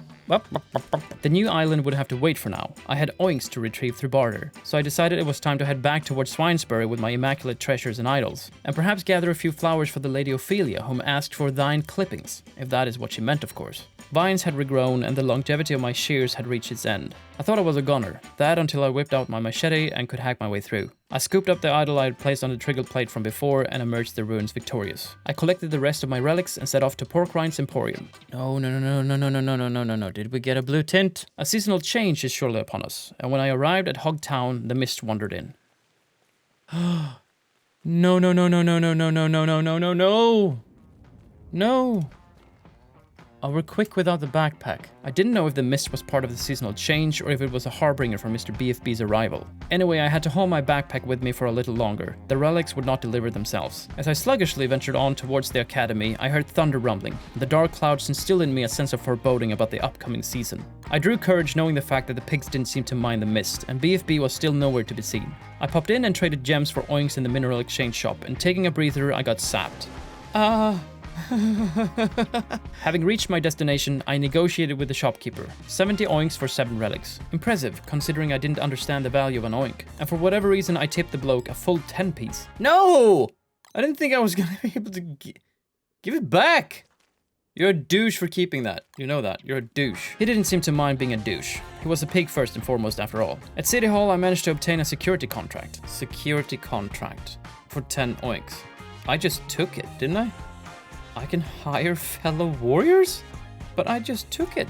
The new island would have to wait for now. I had oinks to retrieve through barter, so I decided it was time to head back towards Swinesbury with my immaculate treasures and idols, and perhaps gather a few flowers for the Lady Ophelia, whom asked for thine clippings, if that is what she meant, of course. Vines had regrown, and the longevity of my shears had reached its end. I thought I was a gunner, that until I whipped out my machete and could hack my way through. I scooped up the idol I had placed on the trigger plate from before and emerged the ruins victorious. I collected the rest of my relics and set off to Porkrind's Emporium. No. Did we get a blue tint? A seasonal change is surely upon us, and when I arrived at Hogtown, the mist wandered in. No. Oh, we're quick without the backpack. I didn't know if the mist was part of the seasonal change or if it was a harbinger for Mr. BFB's arrival. Anyway, I had to haul my backpack with me for a little longer. The relics would not deliver themselves. As I sluggishly ventured on towards the academy, I heard thunder rumbling. The dark clouds instilled in me a sense of foreboding about the upcoming season. I drew courage knowing the fact that the pigs didn't seem to mind the mist, and BFB was still nowhere to be seen. I popped in and traded gems for oinks in the mineral exchange shop, and taking a breather, I got sapped. Having reached my destination, I negotiated with the shopkeeper. 70 oinks for 7 relics. Impressive, considering I didn't understand the value of an oink. And for whatever reason, I tipped the bloke a full 10 piece. No! I didn't think I was gonna be able to Give it back! You're a douche for keeping that. You know that. You're a douche. He didn't seem to mind being a douche. He was a pig first and foremost after all. At City Hall, I managed to obtain a security contract. Security contract. For 10 oinks. I just took it, didn't I? I can hire fellow warriors? But I just took it.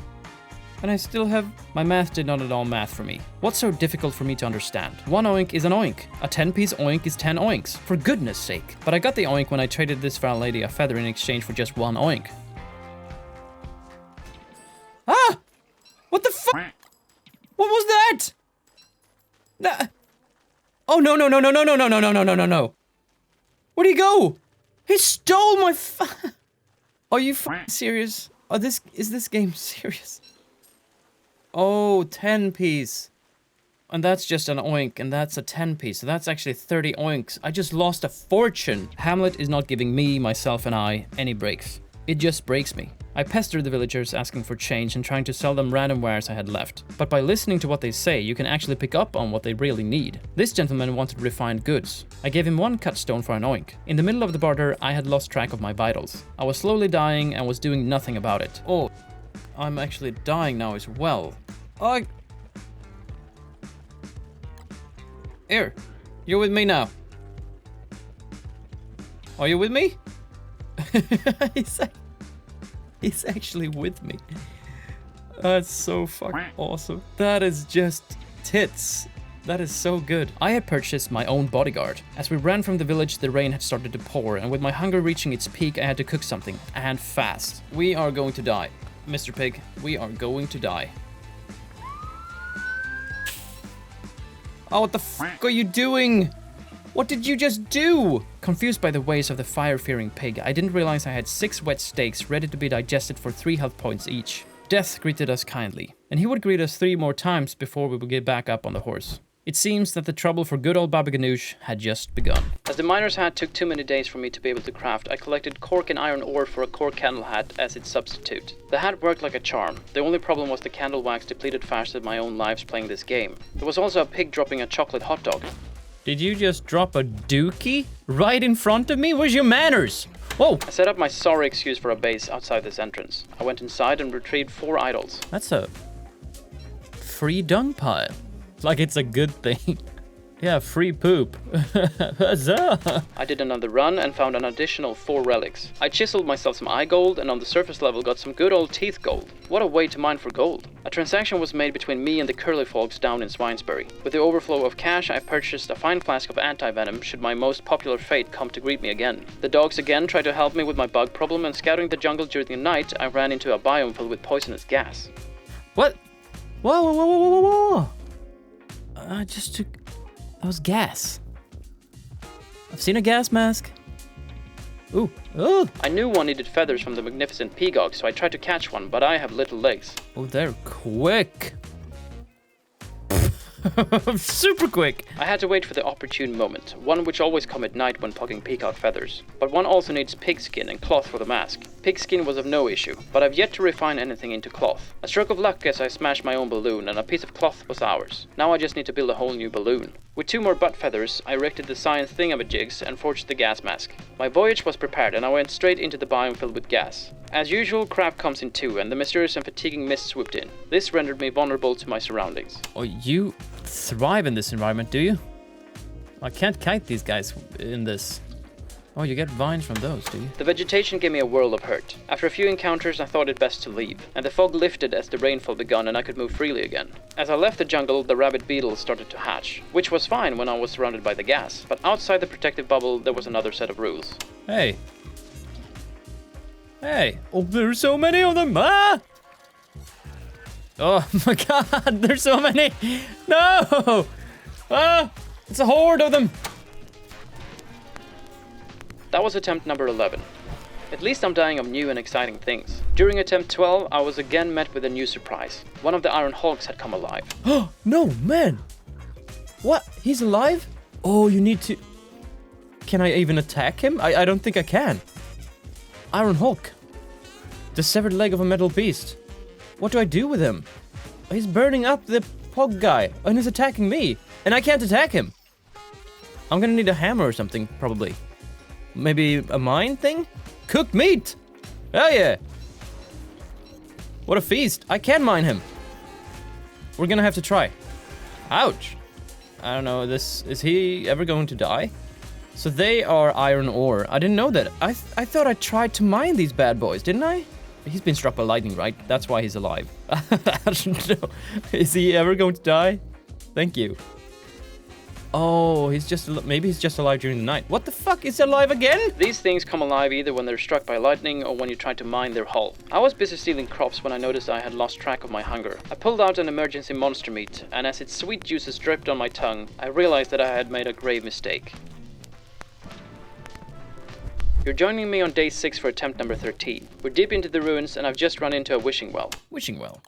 And I still have... My math did not at all math for me. What's so difficult for me to understand? 1 oink is an oink. A 10-piece oink is 10 oinks. For goodness sake. But I got the oink when I traded this fair lady a feather in exchange for just 1 oink. Ah! What the fuck? What was that? That... Oh, no. Where'd he go? He stole my Are you serious? Is this game serious? Oh, 10-piece. And that's just an oink, and that's a 10-piece. So that's actually 30 oinks. I just lost a fortune. Hamlet is not giving me, myself, and I any breaks. It just breaks me. I pestered the villagers asking for change and trying to sell them random wares I had left. But by listening to what they say, you can actually pick up on what they really need. This gentleman wanted refined goods. I gave him 1 cut stone for an oink. In the middle of the barter, I had lost track of my vitals. I was slowly dying and was doing nothing about it. Oh, I'm actually dying now as well. Here, you're with me now. Are you with me? He's actually with me. That's so fucking awesome. That is just tits. That is so good. I had purchased my own bodyguard. As we ran from the village, the rain had started to pour, and with my hunger reaching its peak, I had to cook something, and fast. We are going to die. Mr. Pig, we are going to die. Oh, what the fuck are you doing? What did you just do? Confused by the ways of the fire-fearing pig, I didn't realize I had 6 wet steaks ready to be digested for 3 health points each. Death greeted us kindly, and he would greet us 3 more times before we would get back up on the horse. It seems that the trouble for good old Baba Ganoush had just begun. As the miner's hat took too many days for me to be able to craft, I collected cork and iron ore for a cork candle hat as its substitute. The hat worked like a charm. The only problem was the candle wax depleted faster than my own lives playing this game. There was also a pig dropping a chocolate hot dog. Did you just drop a dookie? Right in front of me? Where's your manners? Whoa! I set up my sorry excuse for a base outside this entrance. I went inside and retrieved 4 idols. That's a free dung pile. Like it's a good thing. Yeah, free poop. Huzzah! I did another run and found an additional 4 relics. I chiseled myself some eye gold and on the surface level got some good old teeth gold. What a way to mine for gold. A transaction was made between me and the curly folks down in Swinesbury. With the overflow of cash, I purchased a fine flask of anti-venom should my most popular fate come to greet me again. The dogs again tried to help me with my bug problem, and scouting the jungle during the night, I ran into a biome filled with poisonous gas. What? Whoa. I just took... That was gas. I've seen a gas mask. Ooh. I knew one needed feathers from the magnificent peacock, so I tried to catch one, but I have little legs. Oh, they're quick. Super quick. I had to wait for the opportune moment, one which always come at night when plucking peacock feathers. But one also needs pigskin and cloth for the mask. Pigskin was of no issue, but I've yet to refine anything into cloth. A stroke of luck as I smashed my own balloon, and a piece of cloth was ours. Now I just need to build a whole new balloon. With 2 more butt feathers, I erected the science thingamajigs and forged the gas mask. My voyage was prepared, and I went straight into the biome filled with gas. As usual, crap comes in 2, and the mysterious and fatiguing mist swooped in. This rendered me vulnerable to my surroundings. Oh, you thrive in this environment, do you? I can't kite these guys in this. Oh, you get vines from those, do you? The vegetation gave me a world of hurt. After a few encounters, I thought it best to leave, and the fog lifted as the rainfall began and I could move freely again. As I left the jungle, the rabbit beetles started to hatch, which was fine when I was surrounded by the gas, but outside the protective bubble, there was another set of rules. Hey. Oh, there's so many of them! Ah! Oh my god, there's so many! No! Ah! It's a horde of them! That was attempt number 11. At least I'm dying of new and exciting things. During attempt 12, I was again met with a new surprise. One of the Iron Hulks had come alive. Oh, no, man! What? He's alive? Oh, you need to... Can I even attack him? I don't think I can. Iron Hulk. The severed leg of a metal beast. What do I do with him? He's burning up the pog guy, and he's attacking me, and I can't attack him. I'm gonna need a hammer or something, probably. Maybe a mine thing? Cooked meat! Oh yeah! What a feast. I can mine him. We're gonna have to try. Ouch. I don't know, is he ever going to die? So they are iron ore. I didn't know that. I thought I tried to mine these bad boys, didn't I? He's been struck by lightning, right? That's why he's alive. I don't know. Is he ever going to die? Thank you. Oh, maybe he's just alive during the night. What the fuck? Is he alive again? These things come alive either when they're struck by lightning or when you try to mine their hull. I was busy stealing crops when I noticed I had lost track of my hunger. I pulled out an emergency monster meat, and as its sweet juices dripped on my tongue, I realized that I had made a grave mistake. You're joining me on day 6 for attempt number 13. We're deep into the ruins, and I've just run into a wishing well. Wishing well.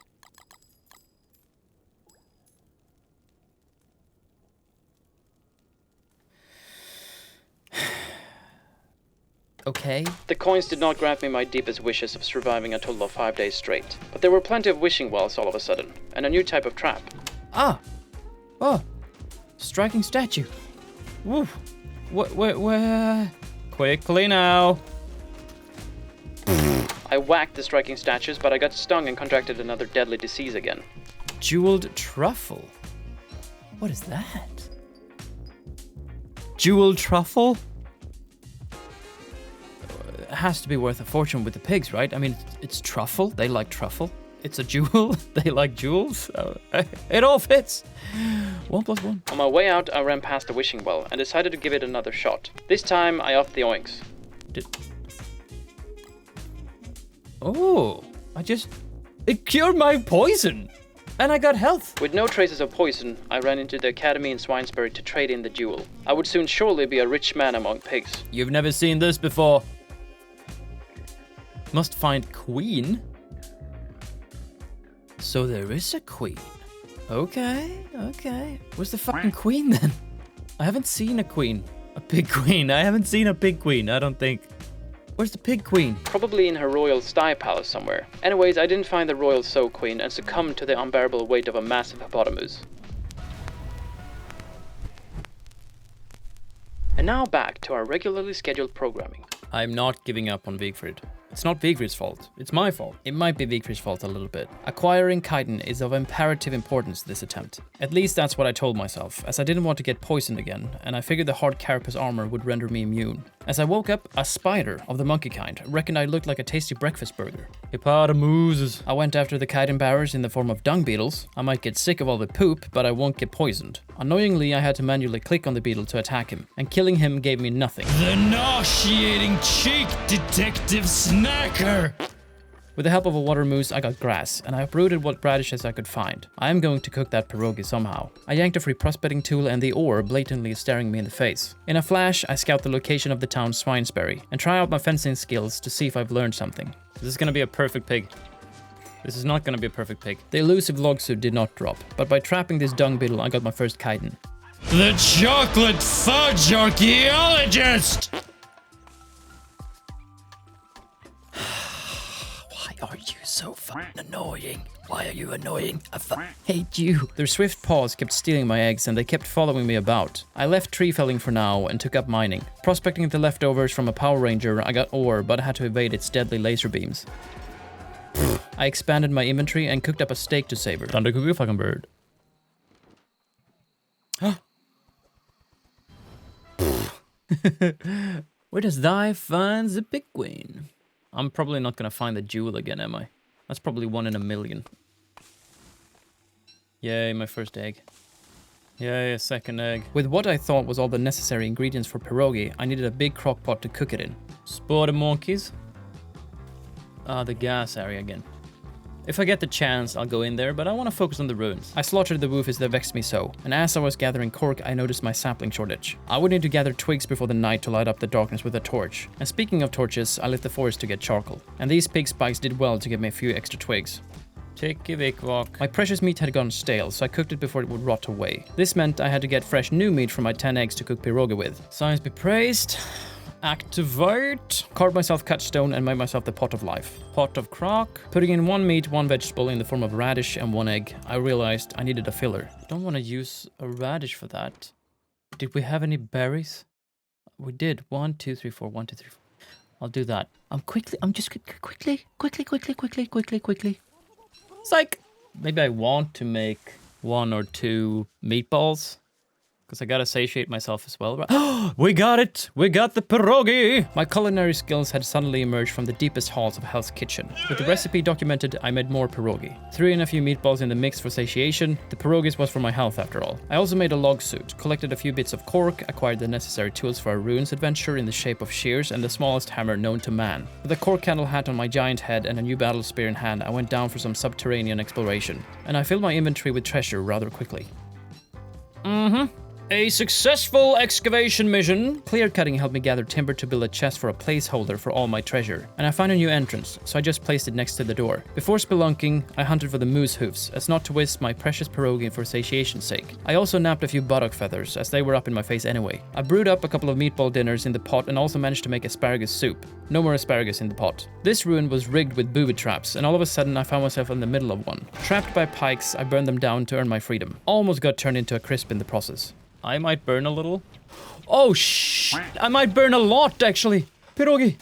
Okay. The coins did not grant me my deepest wishes of surviving a total of 5 days straight. But there were plenty of wishing wells all of a sudden, and a new type of trap. Ah! Oh! Striking statue. Woo! Where? Quickly now! I whacked the striking statues, but I got stung and contracted another deadly disease again. Jeweled truffle? What is that? Jeweled truffle? It has to be worth a fortune with the pigs, right? I mean, it's truffle. They like truffle. It's a jewel. They like jewels. It all fits. 1 + 1. On my way out, I ran past the wishing well and decided to give it another shot. This time, I upped the oinks. Oh, it cured my poison. And I got health. With no traces of poison, I ran into the academy in Swinesbury to trade in the jewel. I would soon surely be a rich man among pigs. You've never seen this before. Must find queen. So there is a queen. Okay. Where's the fucking queen then? I haven't seen a queen. A pig queen. I haven't seen a pig queen, I don't think. Where's the pig queen? Probably in her royal sty palace somewhere. Anyways, I didn't find the royal sow queen and succumbed to the unbearable weight of a massive hippopotamus. And now back to our regularly scheduled programming. I'm not giving up on Vigfrid. It's not Vigfrid's fault. It's my fault. It might be Vigfrid's fault a little bit. Acquiring chitin is of imperative importance this attempt. At least that's what I told myself, as I didn't want to get poisoned again, and I figured the hard carapace armor would render me immune. As I woke up, a spider of the monkey kind reckoned I looked like a tasty breakfast burger. Hippopotamuses. I went after the chitin bearers in the form of dung beetles. I might get sick of all the poop, but I won't get poisoned. Annoyingly, I had to manually click on the beetle to attack him, and killing him gave me nothing. The nauseating cheek detective snacker! With the help of a water moose, I got grass, and I uprooted what radishes I could find. I am going to cook that pierogi somehow. I yanked a free prospecting tool and the ore blatantly staring me in the face. In a flash, I scout the location of the town Swinesbury, and try out my fencing skills to see if I've learned something. This is gonna be a perfect pig. This is not gonna be a perfect pig. The elusive log suit did not drop, but by trapping this dung beetle, I got my first chitin. The chocolate fudge archaeologist! Why are you so fucking annoying? Why are you annoying? I hate you. Their swift paws kept stealing my eggs and they kept following me about. I left tree felling for now and took up mining. Prospecting the leftovers from a Power Ranger, I got ore, but I had to evade its deadly laser beams. I expanded my inventory and cooked up a steak to savor. Time to cook a fucking bird. Where does thy find the pig queen? I'm probably not gonna find the jewel again, am I? That's probably 1 in a million. Yay, my first egg. Yay, a second egg. With what I thought was all the necessary ingredients for pierogi, I needed a big crock pot to cook it in. Sport monkeys. Ah, the gas area again. If I get the chance, I'll go in there, but I want to focus on the ruins. I slaughtered the woofers that vexed me so, and as I was gathering cork, I noticed my sapling shortage. I would need to gather twigs before the night to light up the darkness with a torch. And speaking of torches, I left the forest to get charcoal. And these pig spikes did well to give me a few extra twigs. My precious meat had gone stale, so I cooked it before it would rot away. This meant I had to get fresh new meat from my 10 eggs to cook pierogi with. Science be praised. Activate. Carved myself cut stone and made myself the pot of life. Pot of crock. Putting in 1 meat, 1 vegetable in the form of radish and 1 egg, I realized I needed a filler. Don't want to use a radish for that. Did we have any berries? We did. 1, 2, 3, 4. 1, 2, 3, 4. I'll do that. I'm just quickly. Psych! Maybe I want to make 1 or 2 meatballs. Because I gotta satiate myself as well. We got it! We got the pierogi! My culinary skills had suddenly emerged from the deepest halls of Hell's Kitchen. With the recipe documented, I made more pierogi. Threw in a few meatballs in the mix for satiation. The pierogis was for my health after all. I also made a log suit, collected a few bits of cork, acquired the necessary tools for a ruins adventure in the shape of shears and the smallest hammer known to man. With a cork candle hat on my giant head and a new battle spear in hand, I went down for some subterranean exploration. And I filled my inventory with treasure rather quickly. A successful excavation mission. Clear cutting helped me gather timber to build a chest for a placeholder for all my treasure. And I found a new entrance, so I just placed it next to the door. Before spelunking, I hunted for the moose hoofs, as not to waste my precious pierogi for satiation's sake. I also napped a few buttock feathers, as they were up in my face anyway. I brewed up a couple of meatball dinners in the pot and also managed to make asparagus soup. No more asparagus in the pot. This ruin was rigged with booby traps, and all of a sudden I found myself in the middle of one. Trapped by pikes, I burned them down to earn my freedom. Almost got turned into a crisp in the process. I might burn a little. Oh, I might burn a lot, actually. Pierogi.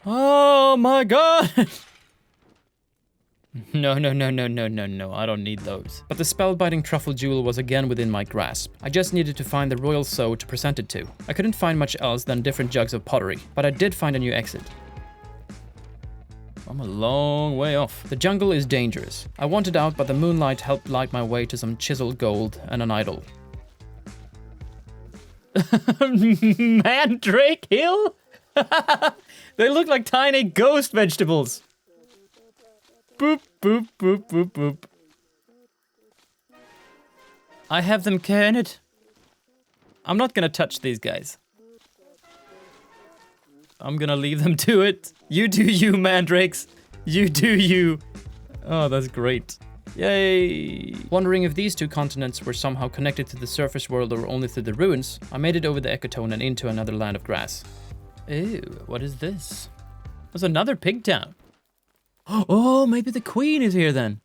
Oh my god. No. I don't need those. But the spellbinding truffle jewel was again within my grasp. I just needed to find the royal sow to present it to. I couldn't find much else than different jugs of pottery, but I did find a new exit. I'm a long way off. The jungle is dangerous. I wanted out, but the moonlight helped light my way to some chiseled gold and an idol. Mandrake Hill? They look like tiny ghost vegetables. Boop, boop, boop, boop, boop. I have them canned. I'm not gonna touch these guys. I'm gonna leave them to it. You do you, mandrakes. You do you. Oh, that's great. Yay. Wondering if these two continents were somehow connected to the surface world or only through the ruins, I made it over the ecotone and into another land of grass. Ew, what is this? There's another pig town. Oh, maybe the queen is here then.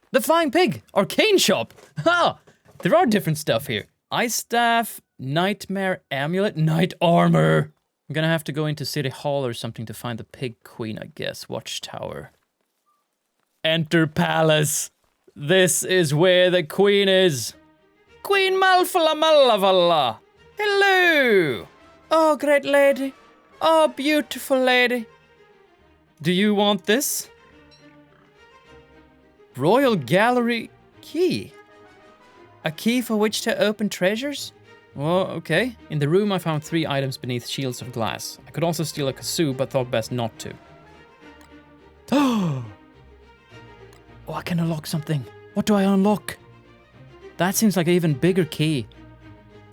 The Flying Pig! Arcane Shop! Ha! There are different stuff here. Ice Staff, Nightmare Amulet, Knight Armor. I'm gonna have to go into City Hall or something to find the Pig Queen, I guess. Watchtower. Enter Palace. This is where the Queen is. Queen Malfala Malavala. Hello. Oh, great lady. Oh, beautiful lady. Do you want this? Royal Gallery key. A key for which to open treasures? Well, okay. In the room, I found 3 items beneath shields of glass. I could also steal a kazoo, but thought best not to. Oh, I can unlock something. What do I unlock? That seems like an even bigger key.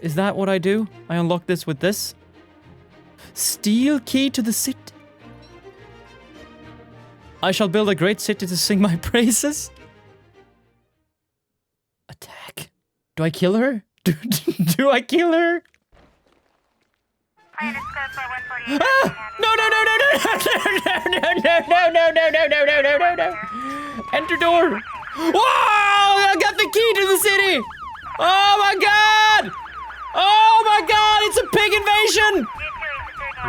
Is that what I do? I unlock this with this? Steel key to the city. I shall build a great city to sing my praises. Attack. Do I kill her? Do I kill her? Ah! No. Enter door. Whoa! I got the key to the city. Oh my god! Oh my god! It's a pig invasion!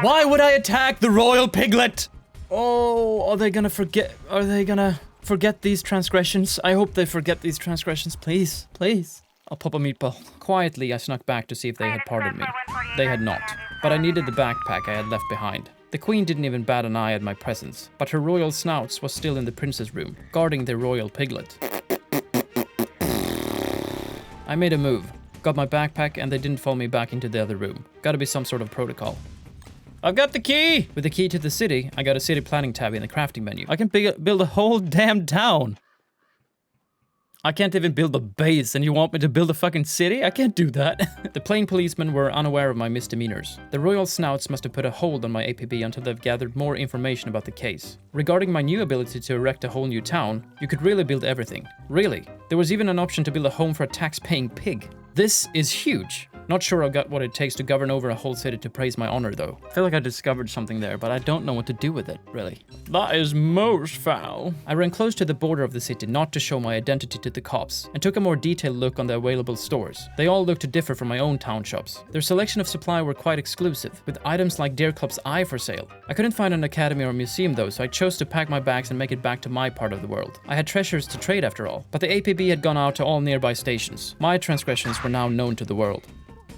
Why would I attack the royal piglet? Oh, are they gonna forget? Are they gonna forget these transgressions? I hope they forget these transgressions, please. Please. I'll pop a meatball. Quietly, I snuck back to see if they had pardoned me. They had not, but I needed the backpack I had left behind. The queen didn't even bat an eye at my presence, but her royal snouts was still in the prince's room, guarding the royal piglet. I made a move, got my backpack, and they didn't follow me back into the other room. Gotta be some sort of protocol. I've got the key! With the key to the city, I got a city planning tab in the crafting menu. I can build a whole damn town. I can't even build a base, and you want me to build a fucking city? I can't do that. The plain policemen were unaware of my misdemeanors. The royal snouts must have put a hold on my APB until they've gathered more information about the case. Regarding my new ability to erect a whole new town, you could really build everything. Really. There was even an option to build a home for a tax-paying pig. This is huge. Not sure I've got what it takes to govern over a whole city to praise my honor, though. I feel like I discovered something there, but I don't know what to do with it, really. That is most foul. I ran close to the border of the city not to show my identity to the cops, and took a more detailed look on the available stores. They all looked to differ from my own town shops. Their selection of supply were quite exclusive, with items like Deer Club's eye for sale. I couldn't find an academy or museum though, so I chose to pack my bags and make it back to my part of the world. I had treasures to trade after all, but the APB had gone out to all nearby stations. My transgressions were now known to the world.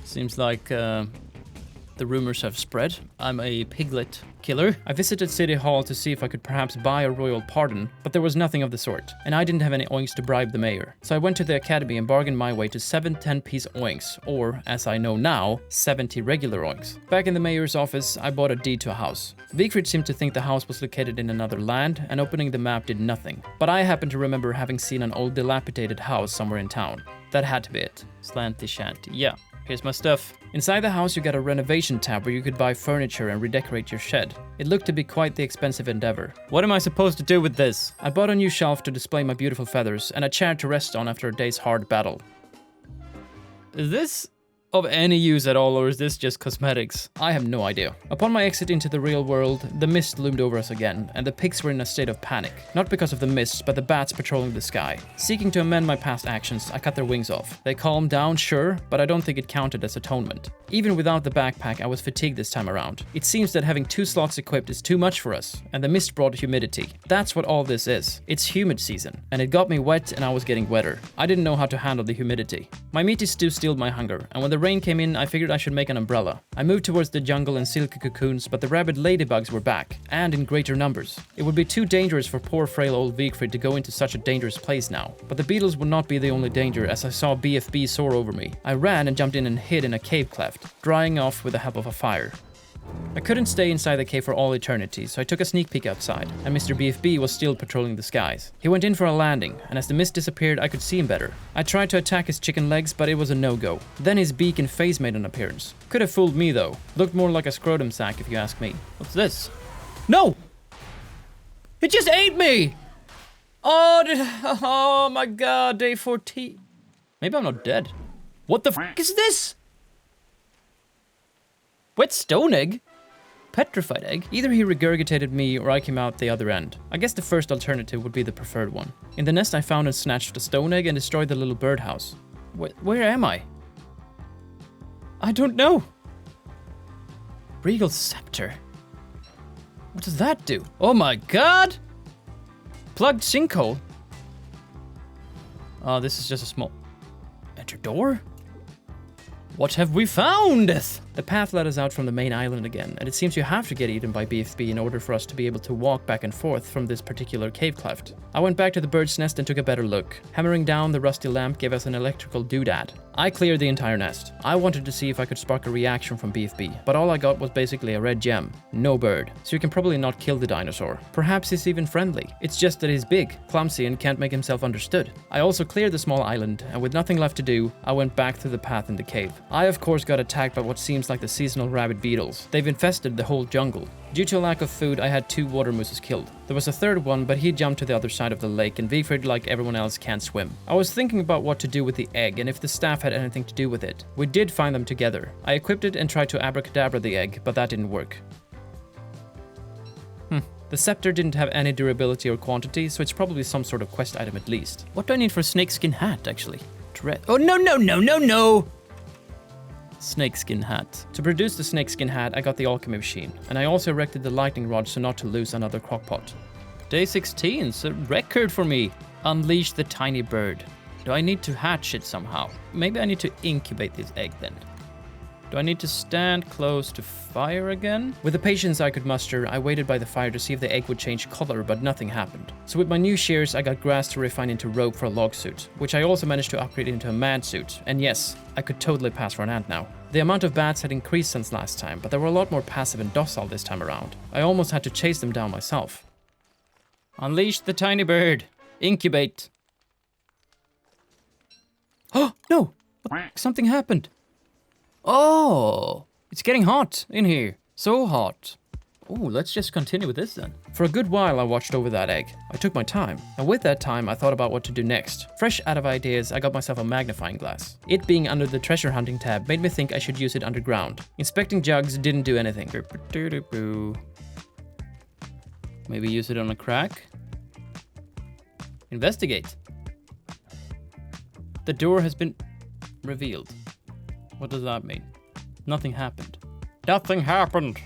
Seems like the rumors have spread. I'm a piglet killer. I visited City Hall to see if I could perhaps buy a royal pardon, but there was nothing of the sort, and I didn't have any oinks to bribe the mayor. So I went to the academy and bargained my way to 7 10-piece oinks, or, as I know now, 70 regular oinks. Back in the mayor's office, I bought a deed to a house. Siegfried seemed to think the house was located in another land, and opening the map did nothing. But I happened to remember having seen an old dilapidated house somewhere in town. That had to be it. Slanty shanty. Yeah, here's my stuff. Inside the house you got a renovation tab where you could buy furniture and redecorate your shed. It looked to be quite the expensive endeavor. What am I supposed to do with this? I bought a new shelf to display my beautiful feathers and a chair to rest on after a day's hard battle. Is this of any use at all, or is this just cosmetics? I have no idea. Upon my exit into the real world, the mist loomed over us again, and the pigs were in a state of panic. Not because of the mist, but the bats patrolling the sky. Seeking to amend my past actions, I cut their wings off. They calmed down, sure, but I don't think it counted as atonement. Even without the backpack, I was fatigued this time around. It seems that having 2 slots equipped is too much for us, and the mist brought humidity. That's what all this is. It's humid season, and it got me wet and I was getting wetter. I didn't know how to handle the humidity. My meaty stew stilled my hunger, and when the rain came in, I figured I should make an umbrella. I moved towards the jungle and silky cocoons, but the rabid ladybugs were back, and in greater numbers. It would be too dangerous for poor frail old Siegfried to go into such a dangerous place now. But the beetles would not be the only danger, as I saw BFB soar over me. I ran and jumped in and hid in a cave cleft, drying off with the help of a fire. I couldn't stay inside the cave for all eternity, so I took a sneak peek outside, and Mr. BFB was still patrolling the skies. He went in for a landing, and as the mist disappeared, I could see him better. I tried to attack his chicken legs, but it was a no-go. Then his beak and face made an appearance. Could have fooled me, though. Looked more like a scrotum sack, if you ask me. What's this? No! It just ate me! Oh my god, day 14. Maybe I'm not dead. What the f*** is this? Wet stone egg? Petrified egg? Either he regurgitated me or I came out the other end. I guess the first alternative would be the preferred one. In the nest I found and snatched a stone egg and destroyed the little birdhouse. Where am I? I don't know. Regal scepter. What does that do? Oh my god! Plugged sinkhole? Oh, this is just a small... Enter door? What have we found? The path led us out from the main island again, and it seems you have to get eaten by BFB in order for us to be able to walk back and forth from this particular cave cleft. I went back to the bird's nest and took a better look. Hammering down the rusty lamp gave us an electrical doodad. I cleared the entire nest. I wanted to see if I could spark a reaction from BFB, but all I got was basically a red gem. No bird. So you can probably not kill the dinosaur. Perhaps he's even friendly. It's just that he's big, clumsy, and can't make himself understood. I also cleared the small island, and with nothing left to do, I went back through the path in the cave. I of course got attacked by what seems like the seasonal rabbit beetles. They've infested the whole jungle. Due to a lack of food, I had 2 water mooses killed. There was a third one, but he jumped to the other side of the lake, and Siegfried, like everyone else, can't swim. I was thinking about what to do with the egg, and if the staff had anything to do with it. We did find them together. I equipped it and tried to abracadabra the egg, but that didn't work. The scepter didn't have any durability or quantity, so it's probably some sort of quest item at least. What do I need for a snakeskin hat, actually? Oh, no! Snakeskin hat. To produce the snakeskin hat, I got the alchemy machine, and I also erected the lightning rod so not to lose another crockpot. Day 16, it's a record for me. Unleash the tiny bird. Do I need to hatch it somehow? Maybe I need to incubate this egg then. Do I need to stand close to fire again? With the patience I could muster, I waited by the fire to see if the egg would change color, but nothing happened. So with my new shears, I got grass to refine into rope for a log suit, which I also managed to upgrade into a man suit. And yes, I could totally pass for an ant now. The amount of bats had increased since last time, but they were a lot more passive and docile this time around. I almost had to chase them down myself. Unleash the tiny bird. Incubate. Oh, no! Something happened. Oh, it's getting hot in here. So hot. Ooh, let's just continue with this then. For a good while, I watched over that egg. I took my time, and with that time, I thought about what to do next. Fresh out of ideas, I got myself a magnifying glass. It being under the treasure hunting tab made me think I should use it underground. Inspecting jugs didn't do anything. Maybe use it on a crack? Investigate. The door has been revealed. What does that mean? Nothing happened. Nothing happened.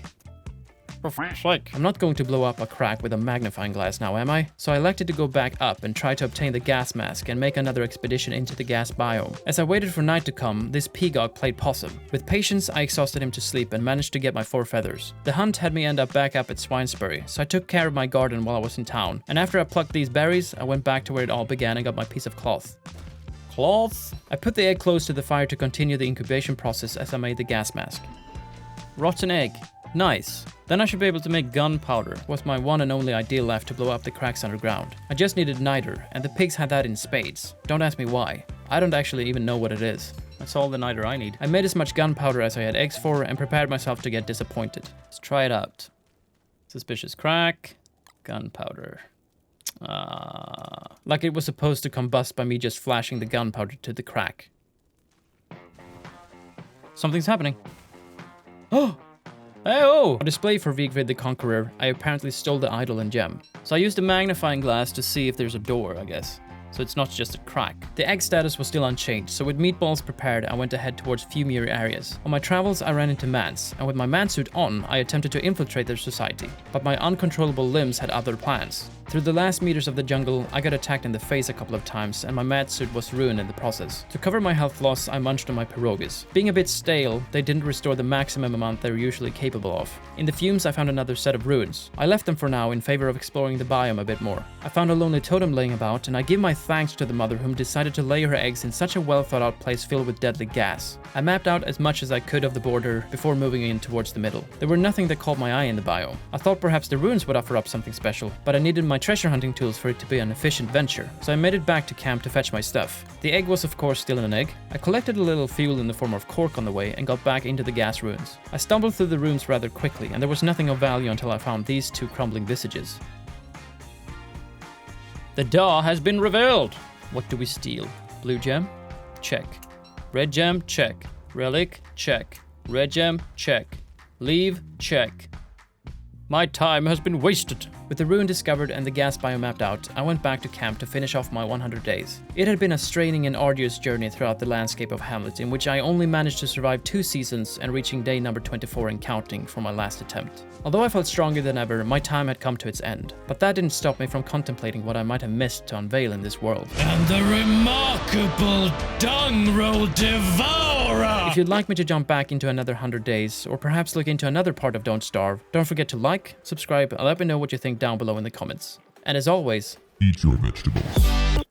For fuck's sake. I'm not going to blow up a crack with a magnifying glass now, am I? So I elected to go back up and try to obtain the gas mask and make another expedition into the gas biome. As I waited for night to come, this peacock played possum. With patience, I exhausted him to sleep and managed to get my 4 feathers. The hunt had me end up back up at Swinesbury, so I took care of my garden while I was in town. And after I plucked these berries, I went back to where it all began and got my piece of cloth. Cloth? I put the egg close to the fire to continue the incubation process as I made the gas mask. Rotten egg. Nice. Then I should be able to make gunpowder. Was my one and only idea left to blow up the cracks underground. I just needed niter, and the pigs had that in spades. Don't ask me why. I don't actually even know what it is. That's all the niter I need. I made as much gunpowder as I had eggs for and prepared myself to get disappointed. Let's try it out. Suspicious crack. Gunpowder. Like it was supposed to combust by me just flashing the gunpowder to the crack. Something's happening. Oh! Hey-oh! A display for Vigrid the Conqueror, I apparently stole the idol and gem. So I used a magnifying glass to see if there's a door, I guess. So it's not just a crack. The egg status was still unchanged, so with meatballs prepared, I went ahead towards Fumir areas. On my travels, I ran into Mans, and with my mansuit on, I attempted to infiltrate their society. But my uncontrollable limbs had other plans. Through the last meters of the jungle, I got attacked in the face a couple of times, and my matsuit was ruined in the process. To cover my health loss, I munched on my pierogies. Being a bit stale, they didn't restore the maximum amount they're usually capable of. In the fumes, I found another set of ruins. I left them for now in favor of exploring the biome a bit more. I found a lonely totem laying about, and I give my thanks to the mother whom decided to lay her eggs in such a well thought out place filled with deadly gas. I mapped out as much as I could of the border before moving in towards the middle. There were nothing that caught my eye in the biome. I thought perhaps the ruins would offer up something special, but I needed my treasure hunting tools for it to be an efficient venture, so I made it back to camp to fetch my stuff. The egg was of course still an egg. I collected a little fuel in the form of cork on the way and got back into the gas ruins. I stumbled through the rooms rather quickly, and there was nothing of value until I found these 2 crumbling visages. The door has been revealed. What do we steal? Blue gem? Check. Red gem? Check. Relic? Check. Red gem? Check. Leave? Check. My time has been wasted. With the ruin discovered and the gas biome mapped out, I went back to camp to finish off my 100 days. It had been a straining and arduous journey throughout the landscape of Hamlet, in which I only managed to survive 2 seasons and reaching day number 24 and counting for my last attempt. Although I felt stronger than ever, my time had come to its end. But that didn't stop me from contemplating what I might have missed to unveil in this world. And the remarkable dung roll devourer! If you'd like me to jump back into another 100 days, or perhaps look into another part of Don't Starve, don't forget to like, subscribe, and let me know what you think down below in the comments. And as always, eat your vegetables.